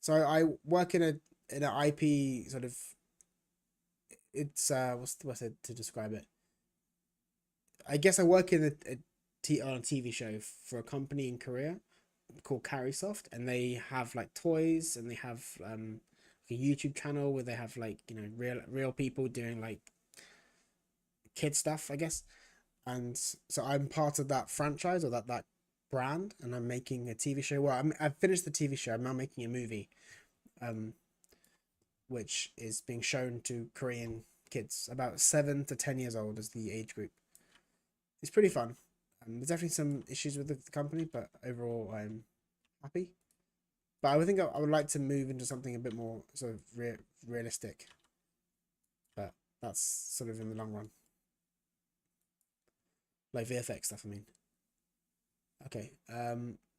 So I work in an IP sort of. It's what's it to describe it? I guess I work in on a TV show for a company in Korea called Carrysoft, and they have like toys, and they have a YouTube channel where they have like, you know, real people doing like kid stuff, I guess. And so I'm part of that franchise, or that brand, and I'm making a TV show. Well, I've finished the TV show. I'm now making a movie, which is being shown to Korean kids about 7 to 10 years old as the age group. It's pretty fun. There's definitely some issues with the company, but overall I'm happy. But I would think I would like to move into something a bit more sort of realistic. But that's sort of in the long run. Like VFX stuff, I mean. Okay,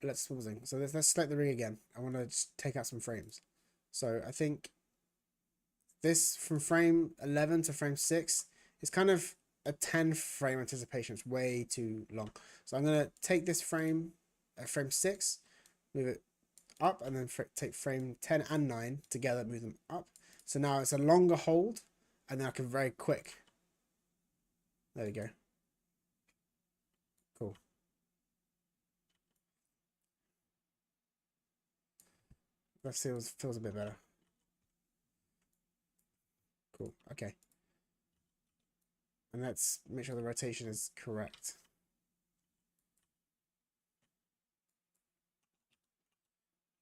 let's, what was it? So let's select the ring again. I want to just take out some frames. So I think this from frame 11 to frame 6 is kind of a 10 frame anticipation. It's way too long. So I'm going to take this frame, frame 6, move it up, and then take frame 10 and 9 together, move them up. So now it's a longer hold, and then I can very quick. There we go. Cool. That feels a bit better. Cool. Okay. And let's make sure the rotation is correct.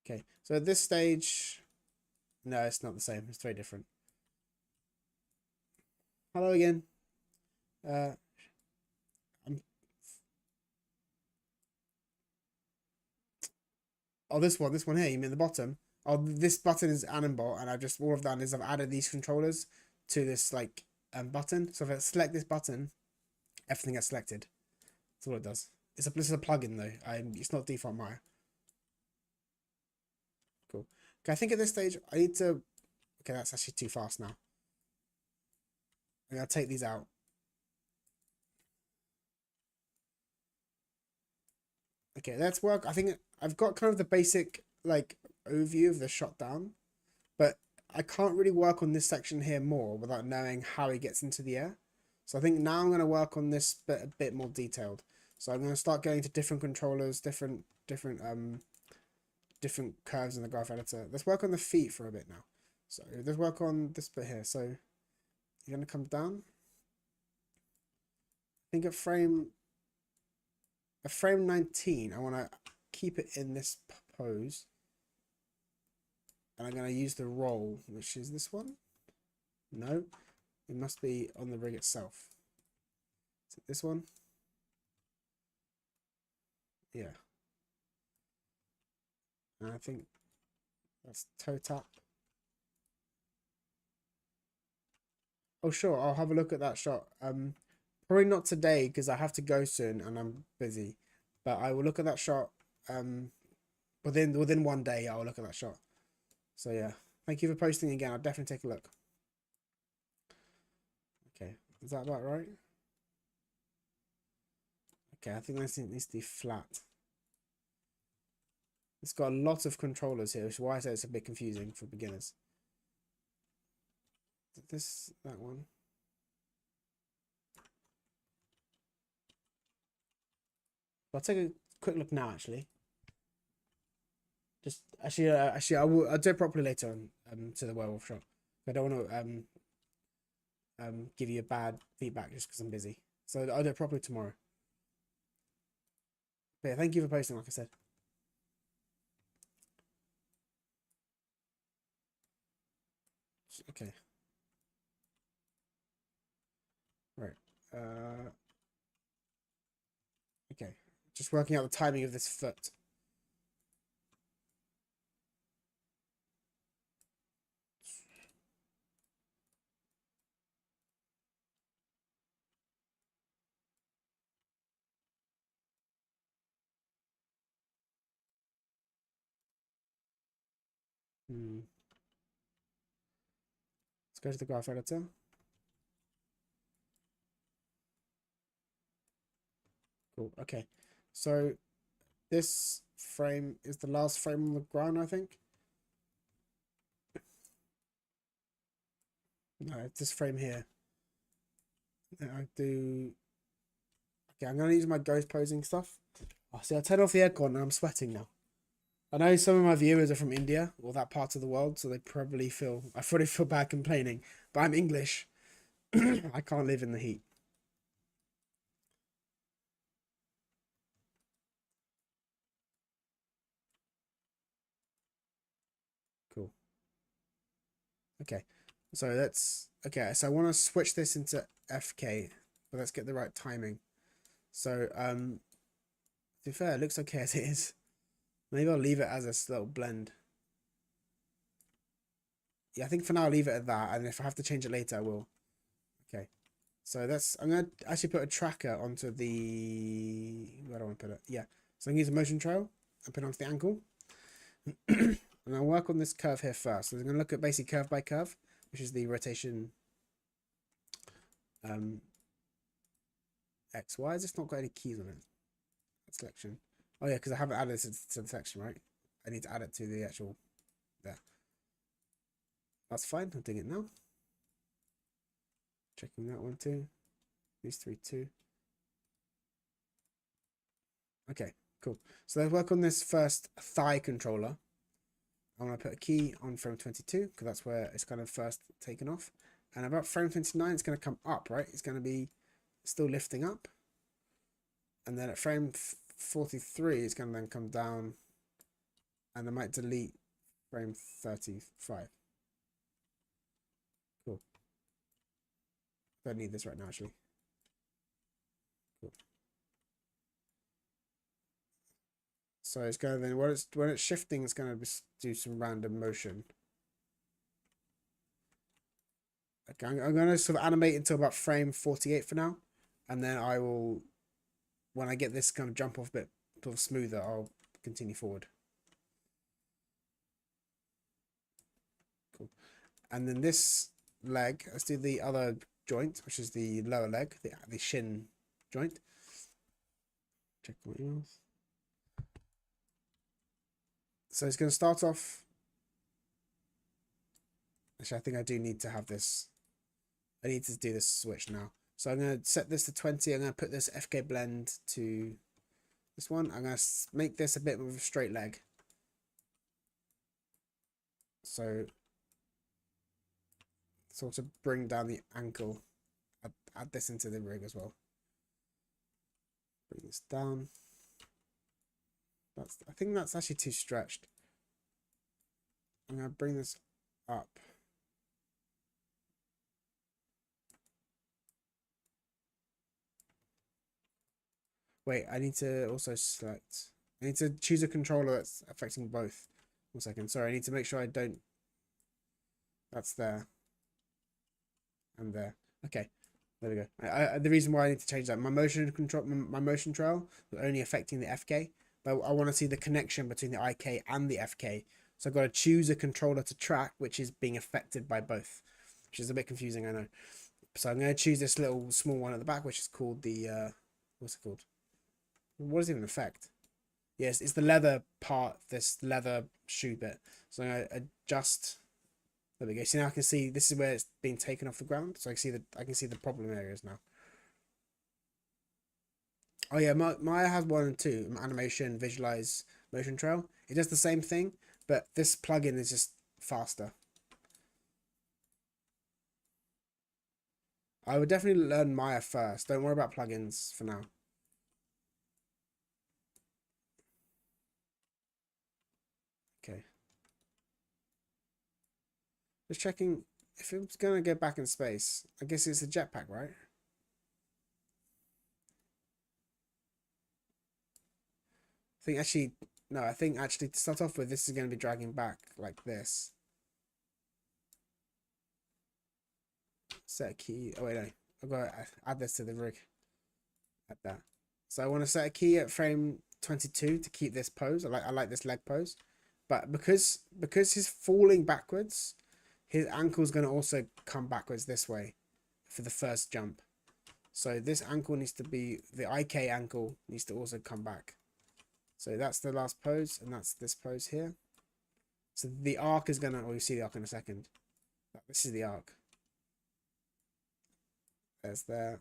Okay, so at this stage, no, it's not the same. It's very different. Hello again. I'm, oh, this one here. You mean the bottom? Oh, this button is Animbot, and I've just all I've done is I've added these controllers to this like button. So if I select this button, everything gets selected. That's all it does. This is a plugin though. It's not default Maya. Cool. Okay, I think at this stage I need to. Okay, that's actually too fast now. I'm gonna take these out. Okay, let's work. I think I've got kind of the basic like overview of the shot down, but I can't really work on this section here more without knowing how he gets into the air. So I think now I'm going to work on this bit a bit more detailed. So I'm going to start going to different controllers, different curves in the graph editor. Let's work on the feet for a bit now. So let's work on this bit here. So you're going to come down. I think at frame 19, I want to keep it in this pose. And I'm going to use the roll, which is this one. No, it must be on the rig itself. Is it this one? Yeah. And I think that's toe tap. Oh, sure. I'll have a look at that shot. Probably not today because I have to go soon and I'm busy. But I will look at that shot. Within one day, I'll look at that shot. So yeah, thank you for posting again. I'll definitely take a look. Okay, is that about right? Okay, I think this needs to be flat. It's got a lot of controllers here, which is why I say it's a bit confusing for beginners. That one. I'll take a quick look now, actually. Just actually, I'll do it properly later on to the werewolf shot. I don't want to give you a bad feedback just because I'm busy. So I'll do it properly tomorrow. But yeah, thank you for posting, like I said. Okay. Right. Okay. Just working out the timing of this foot. Let's go to the graph editor. Cool. Okay. So this frame is the last frame on the ground, I think. No, it's this frame here. I do. Okay, I'm gonna use my ghost posing stuff. Oh, see, I turned off the aircon and I'm sweating now. I know some of my viewers are from India or that part of the world, so I probably feel bad complaining. But I'm English. I can't live in the heat. Cool. Okay. So so I want to switch this into FK, but let's get the right timing. So to be fair, it looks okay as it is. Maybe I'll leave it as a little blend. Yeah, I think for now I'll leave it at that, and if I have to change it later, I will. Okay. So I'm gonna actually put a tracker onto the, where do I want to put it? Yeah. So I'm gonna use a motion trail and put it onto the ankle. And I'll work on this curve here first. So I'm gonna look at basically curve by curve, which is the rotation X. Why has this not got any keys on it? Selection. Oh yeah, because I haven't added it to the section, right? I need to add it to the actual there. That's fine. I'm doing it now. Checking that one too. These three too. Okay, cool. So let's work on this first thigh controller. I'm going to put a key on frame 22 because that's where it's kind of first taken off. And about frame 29, it's going to come up, right? It's going to be still lifting up. And then at frame 43, it's going to then come down And I might delete frame 35. Cool. Don't need this right now, actually. Cool. So it's going to then when it's shifting, it's going to do some random motion. Okay, I'm going to sort of animate until about frame 48 for now, and then I will, when I get this kind of jump off bit sort of smoother, I'll continue forward. Cool. And then this leg, let's do the other joint, which is the lower leg, the shin joint. Check my emails. So it's going to start off. Actually, I think I do need to have this. I need to do this switch now. So I'm going to set this to 20. I'm going to put this FK blend to this one. I'm going to make this a bit of a straight leg. So sort of bring down the ankle. Add this into the rig as well. Bring this down. I think that's actually too stretched. I'm going to bring this up. Wait, I need to also select. I need to choose a controller that's affecting both. 1 second. Sorry, I need to make sure I don't. That's there. And there. Okay. There we go. The reason why I need to change that, my motion control, my motion trail was only affecting the FK, but I want to see the connection between the IK and the FK. So I've got to choose a controller to track, which is being affected by both, which is a bit confusing, I know. So I'm going to choose this little small one at the back, which is called the, what's it called? What does it even affect? Yes, it's the leather part, this leather shoe bit. So I'm going to adjust. There we go. See, now I can see this is where it's being taken off the ground. So I can see the problem areas now. Oh yeah, Maya has 1 and 2, animation, visualize, motion trail. It does the same thing, but this plugin is just faster. I would definitely learn Maya first. Don't worry about plugins for now. Okay. Just checking if it's gonna get back in space. I guess it's a jetpack, right? I think actually to start off with, this is going to be dragging back like this. Set a key. Oh wait, no. I've got to add this to the rig. Add that. So I want to set a key at frame 22 to keep this pose. I like this leg pose, but because he's falling backwards, his ankle's going to also come backwards this way for the first jump. So this ankle needs to be, the IK ankle needs to also come back. So that's the last pose, and that's this pose here. So the arc is gonna, you'll see the arc in a second. This is the arc. There's there.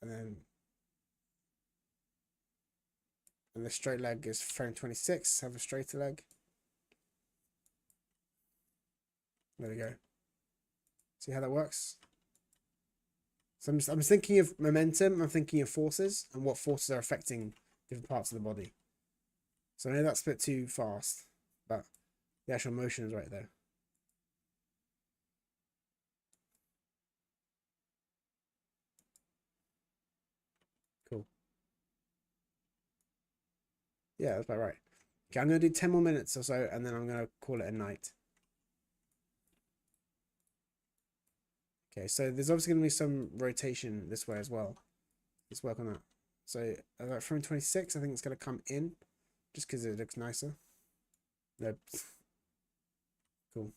And the straight leg is frame 26, have a straighter leg. There we go. See how that works? So I'm thinking of momentum, I'm thinking of forces, and what forces are affecting different parts of the body. So I know that's a bit too fast, but the actual motion is right there. Cool. Yeah, that's about right. Okay, I'm going to do 10 more minutes or so, and then I'm going to call it a night. Okay, so there's obviously going to be some rotation this way as well. Let's work on that. So frame 26, I think it's going to come in, just because it looks nicer. Nope. Cool.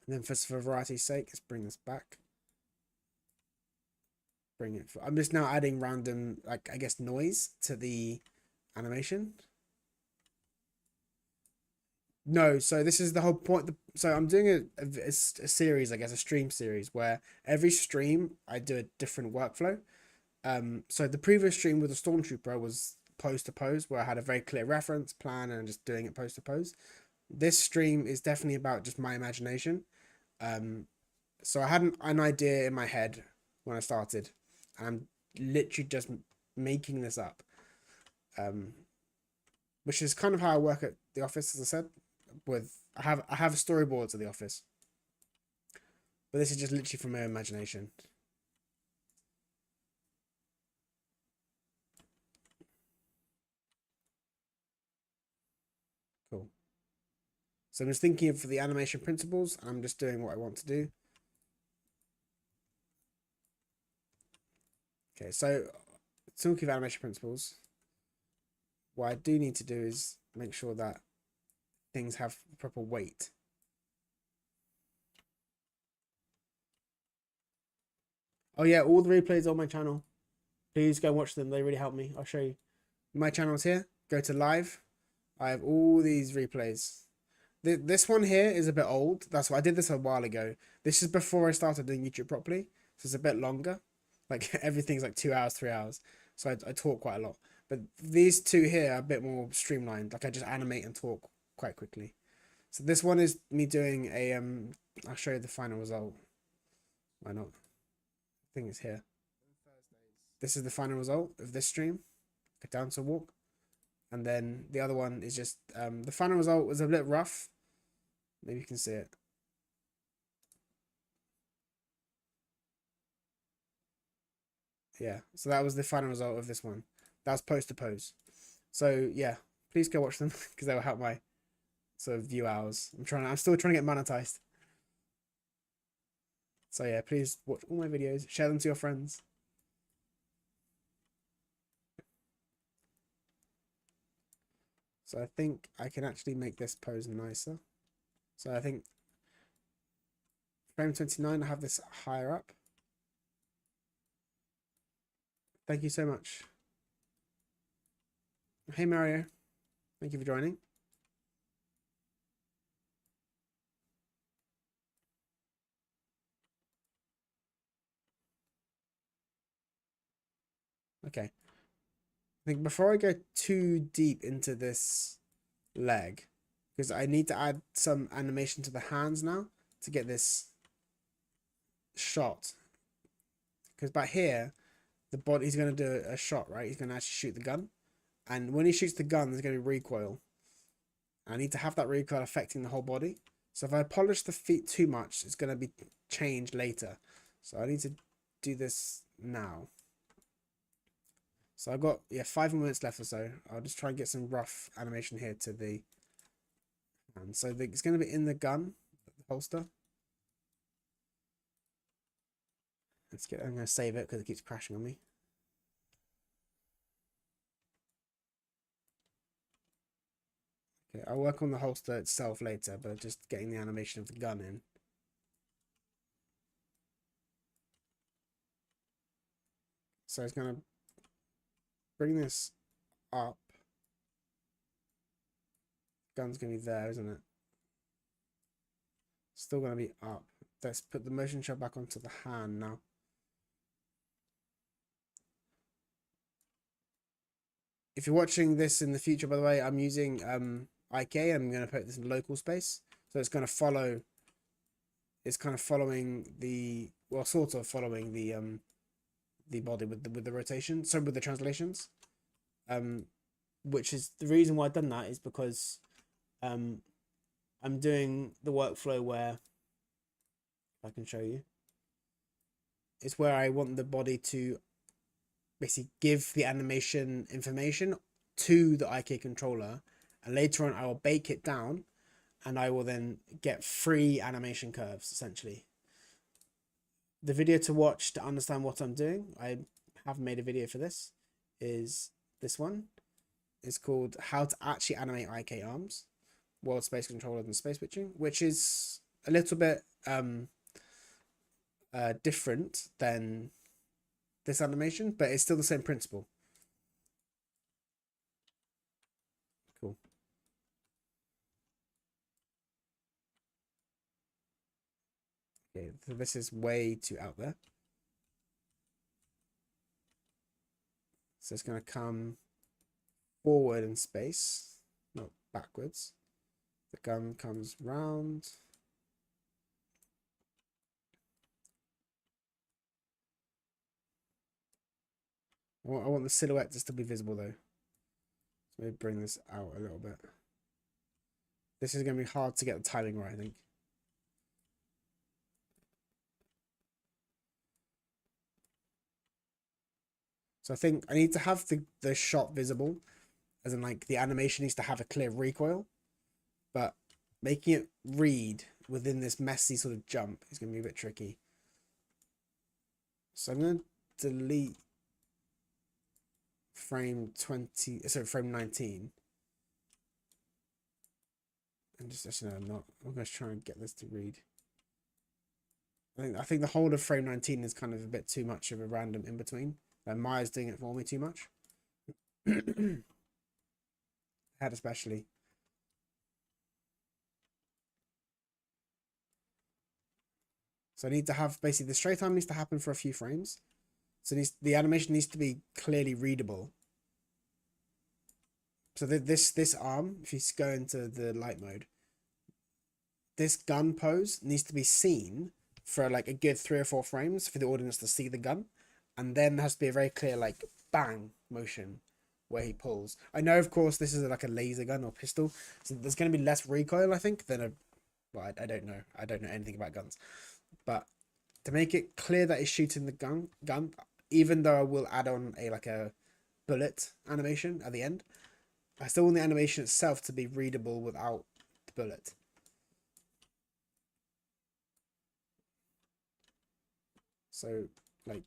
And then for variety's sake, let's bring this back. Bring it. I'm just now adding random, like, I guess, noise to the animation. No, so this is the whole point. So I'm doing a series, I guess, a stream series where every stream I do a different workflow. So the previous stream with the Stormtrooper was pose to pose, where I had a very clear reference plan and just doing it pose to pose. This stream is definitely about just my imagination. So I had an idea in my head when I started, and I'm literally just making this up. which is kind of how I work at the office, as I said. I have storyboards at the office, but this is just literally from my imagination. Cool. So I'm just thinking of the animation principles, and I'm just doing what I want to do. Okay, so talking of animation principles, what I do need to do is make sure that things have proper weight. Oh yeah, all the replays on my channel. Please go watch them. They really help me. I'll show you. My channel's here. Go to live. I have all these replays. This one here is a bit old. That's why I did this a while ago. This is before I started doing YouTube properly. So it's a bit longer. Like everything's like 2 hours, 3 hours. So I talk quite a lot. But these two here are a bit more streamlined. Like I just animate and talk quite quickly. So this one is me doing a I'll show you the final result. Why not? I think it's here. This is the final result of this stream. A down to walk. And then the other one is just the final result was a bit rough. Maybe you can see it. Yeah, so that was the final result of this one. That was pose to pose. So yeah, please go watch them because they will help my sort of view hours. I'm still trying to get monetized. So yeah, please watch all my videos, share them to your friends. So I think I can actually make this pose nicer. So I think frame 29, I have this higher up. Thank you so much. Hey Mario, thank you for joining. Okay. I think before I go too deep into this leg, because I need to add some animation to the hands now to get this shot. Because back here, the body, he's going to do a shot, right? He's going to actually shoot the gun. And when he shoots the gun, there's going to be recoil. I need to have that recoil affecting the whole body. So if I polish the feet too much, it's going to be changed later. So I need to do this now. So I've got, yeah, 5 minutes left or so. I'll just try and get some rough animation here to the hand. So it's going to be in the gun, the holster. I'm going to save it because it keeps crashing on me. Okay, I'll work on the holster itself later, but just getting the animation of the gun in. So it's going to bring this up. Gun's going to be there, isn't it? Still going to be up. Let's put the motion shot back onto the hand now. If you're watching this in the future, by the way, I'm using IK. I'm going to put this in local space. So it's going to follow. It's kind of following the, well, sort of following the body with the rotation. So with the translations. Which is the reason why I've done that is because I'm doing the workflow where, if I can show you, it's where I want the body to basically give the animation information to the IK controller, and later on I will bake it down and I will then get free animation curves essentially. The video to watch to understand what I'm doing, I have made a video for this, is this one. It's called How to Actually Animate IK Arms, World Space Controller and Space Switching, which is a little bit different than this animation, but it's still the same principle. Cool. Okay, so this is way too out there. So it's going to come forward in space, not backwards. The gun comes round. I want the silhouette to still be visible though. Let me bring this out a little bit. This is going to be hard to get the timing right, I think. So I think I need to have the shot visible, as in like the animation needs to have a clear recoil, but making it read within this messy sort of jump is going to be a bit tricky. So I'm going to delete frame 19. And just actually no, I'm not. I'm going to try and get this to read. I think the whole of frame 19 is kind of a bit too much of a random in between. Like Maya's doing it for me too much. Head especially. So I need to have basically the straight arm needs to happen for a few frames. So the animation needs to be clearly readable. So this arm, if you go into the light mode, this gun pose needs to be seen for like a good 3 or 4 frames for the audience to see the gun, and then there has to be a very clear like bang motion where he pulls. I know, of course, this is like a laser gun or pistol, so there's going to be less recoil, I think, than a. Well, I don't know. I don't know anything about guns, but to make it clear that he's shooting the gun, even though I will add on a bullet animation at the end, I still want the animation itself to be readable without the bullet. So, like,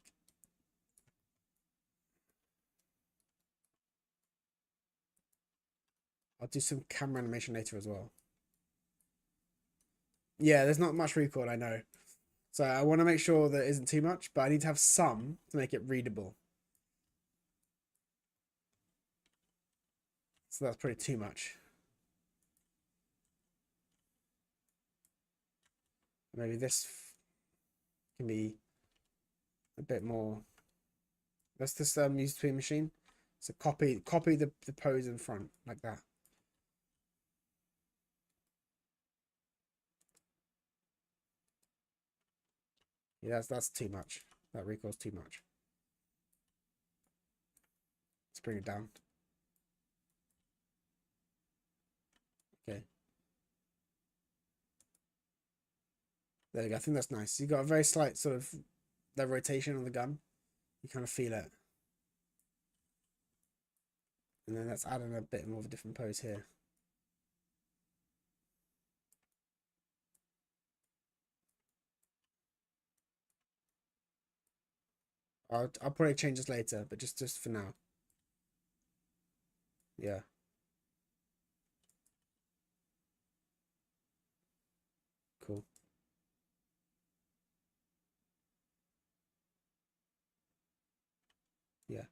I'll do some camera animation later as well. Yeah, there's not much recoil, I know. So I want to make sure there isn't too much, but I need to have some to make it readable. So that's probably too much. Maybe this can be a bit more. Let's just use Tween Machine. So copy the pose in front like that. Yeah, that's too much. That recoil's too much. Let's bring it down. Okay. There you go. I think that's nice. You got a very slight sort of the rotation on the gun. You kind of feel it. And then let's add in a bit more of a different pose here. I'll probably change this later, but just for now. Yeah. Cool. Yeah.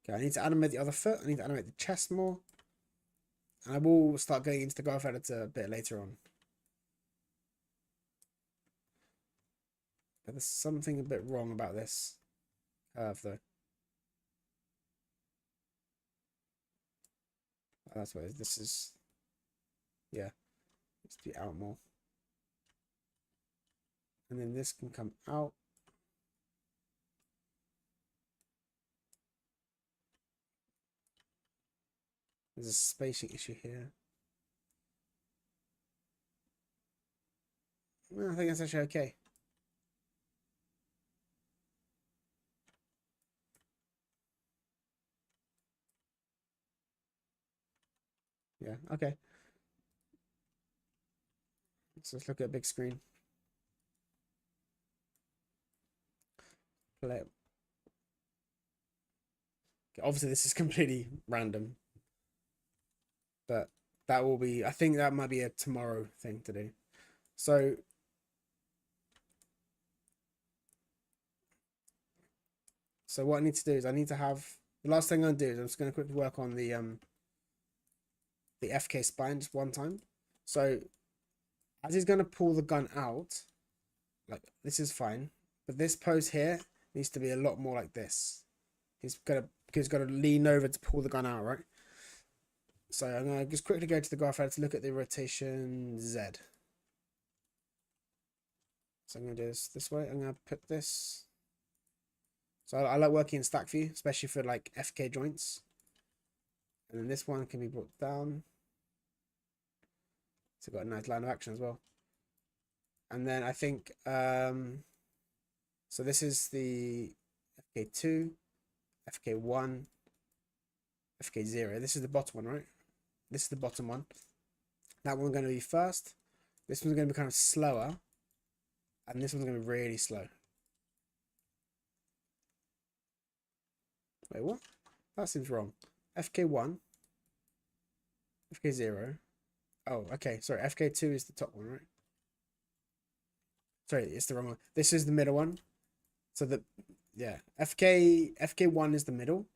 Okay, I need to animate the other foot. I need to animate the chest more. And I will start going into the graph editor a bit later on. But there's something a bit wrong about this curve though. Oh, that's what this is. Yeah. Let's be out more. And then this can come out. There's a spacing issue here. Well, I think that's actually okay. Yeah, okay. Let's look at a big screen. Play it. Okay, obviously, this is completely random. But that will be, I think that might be a tomorrow thing to do. So what I need to do is I need to have the last thing I'm gonna do is I'm just gonna quickly work on the FK spine just one time. So as he's gonna pull the gun out, like this is fine, but this pose here needs to be a lot more like this. He's gotta lean over to pull the gun out, right? So I'm gonna just quickly go to the graph editor to look at the rotation Z. So I'm gonna do this way. I'm gonna put this. So I like working in stack view, especially for like FK joints. And then this one can be brought down. So got a nice line of action as well. And then I think, so this is the FK2, FK1, FK0. This is the bottom one, right? This is the bottom one. That one's going to be first. This one's going to be kind of slower. And this one's going to be really slow. Wait, what? That seems wrong. FK1. FK0. Oh, okay. Sorry. FK2 is the top one, right? Sorry, it's the wrong one. This is the middle one. So FK1 is the middle.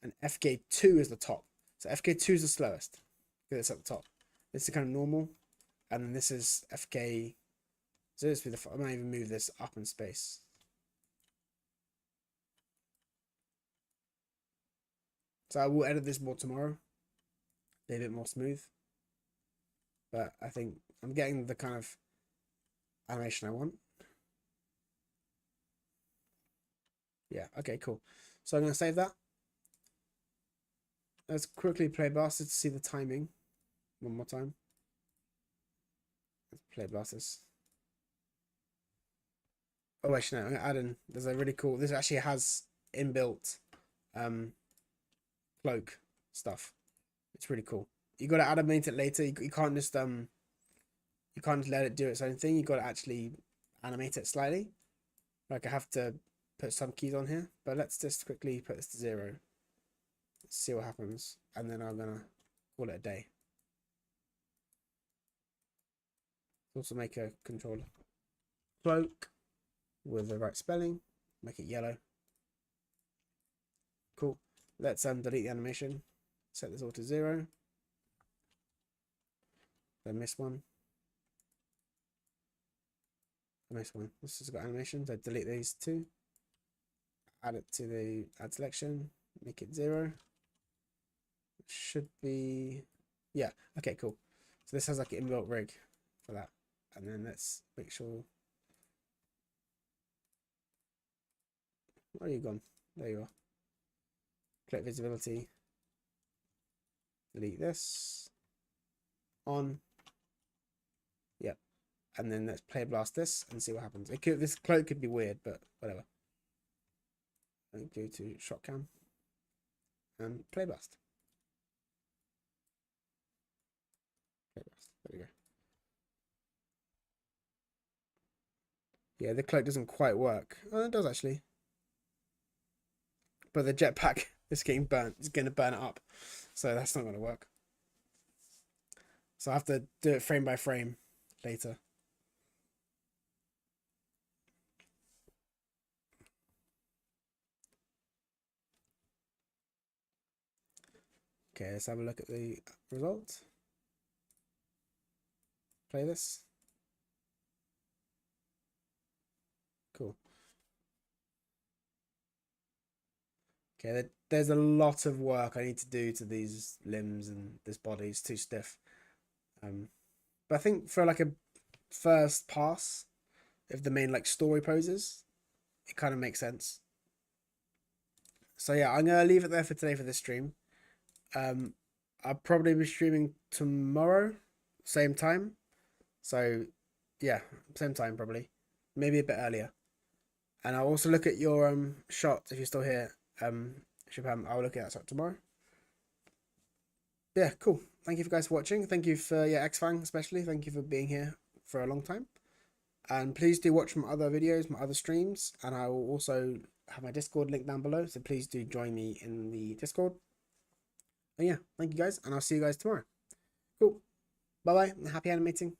And FK2 is the top. So FK2 is the slowest. Because it's at the top. This is kind of normal. And then this is FK. So this will be I might even move this up in space. So I will edit this more tomorrow. Be a bit more smooth. But I think I'm getting the kind of animation I want. Yeah, okay, cool. So I'm going to save that. Let's quickly play Blasters to see the timing. One more time. Let's play Blasters. Oh, actually, no, I'm going to add in. There's a really cool. This actually has inbuilt cloak stuff. It's really cool. You got to animate it later. You can't just you can't just let it do its own thing. You got to actually animate it slightly. Like I have to put some keys on here, but let's just quickly put this to 0. Let's see what happens, and then I'm gonna call it a day. Also make a controller cloak with the right spelling. Make it yellow. Cool. Let's delete the animation. Set this all to 0. Then miss one. I missed one. This has got animations. I delete these two. Add it to the add selection. Make it 0. Should be, yeah. Okay, cool. So this has like an inbuilt rig for that. And then let's make sure. Where are you gone? There you are. Click visibility. Delete this. On. Yep. And then let's play blast this and see what happens. It could, this cloak could be weird, but whatever. And go to shot cam and play blast. Play blast. There we go. Yeah, the cloak doesn't quite work. Oh, it does actually. But the jetpack is getting burnt. It's going to burn it up. So that's not going to work. So I have to do it frame by frame later. Okay, let's have a look at the result. Play this. Cool. Okay, there's a lot of work I need to do to these limbs and this body. It's too stiff. But I think for like a first pass, if the main like story poses, it kind of makes sense. So yeah, I'm gonna leave it there for today for this stream. I'll probably be streaming tomorrow, same time. So yeah, same time probably, maybe a bit earlier. And I'll also look at your shot if you're still here. Shipam, I'll look at that shot tomorrow. Yeah, cool. Thank you for guys for watching. Thank you for Xfang especially. Thank you for being here for a long time. And please do watch my other videos, my other streams, and I will also have my Discord link down below. So please do join me in the Discord. And yeah, thank you guys, and I'll see you guys tomorrow. Cool. Bye bye. Happy animating.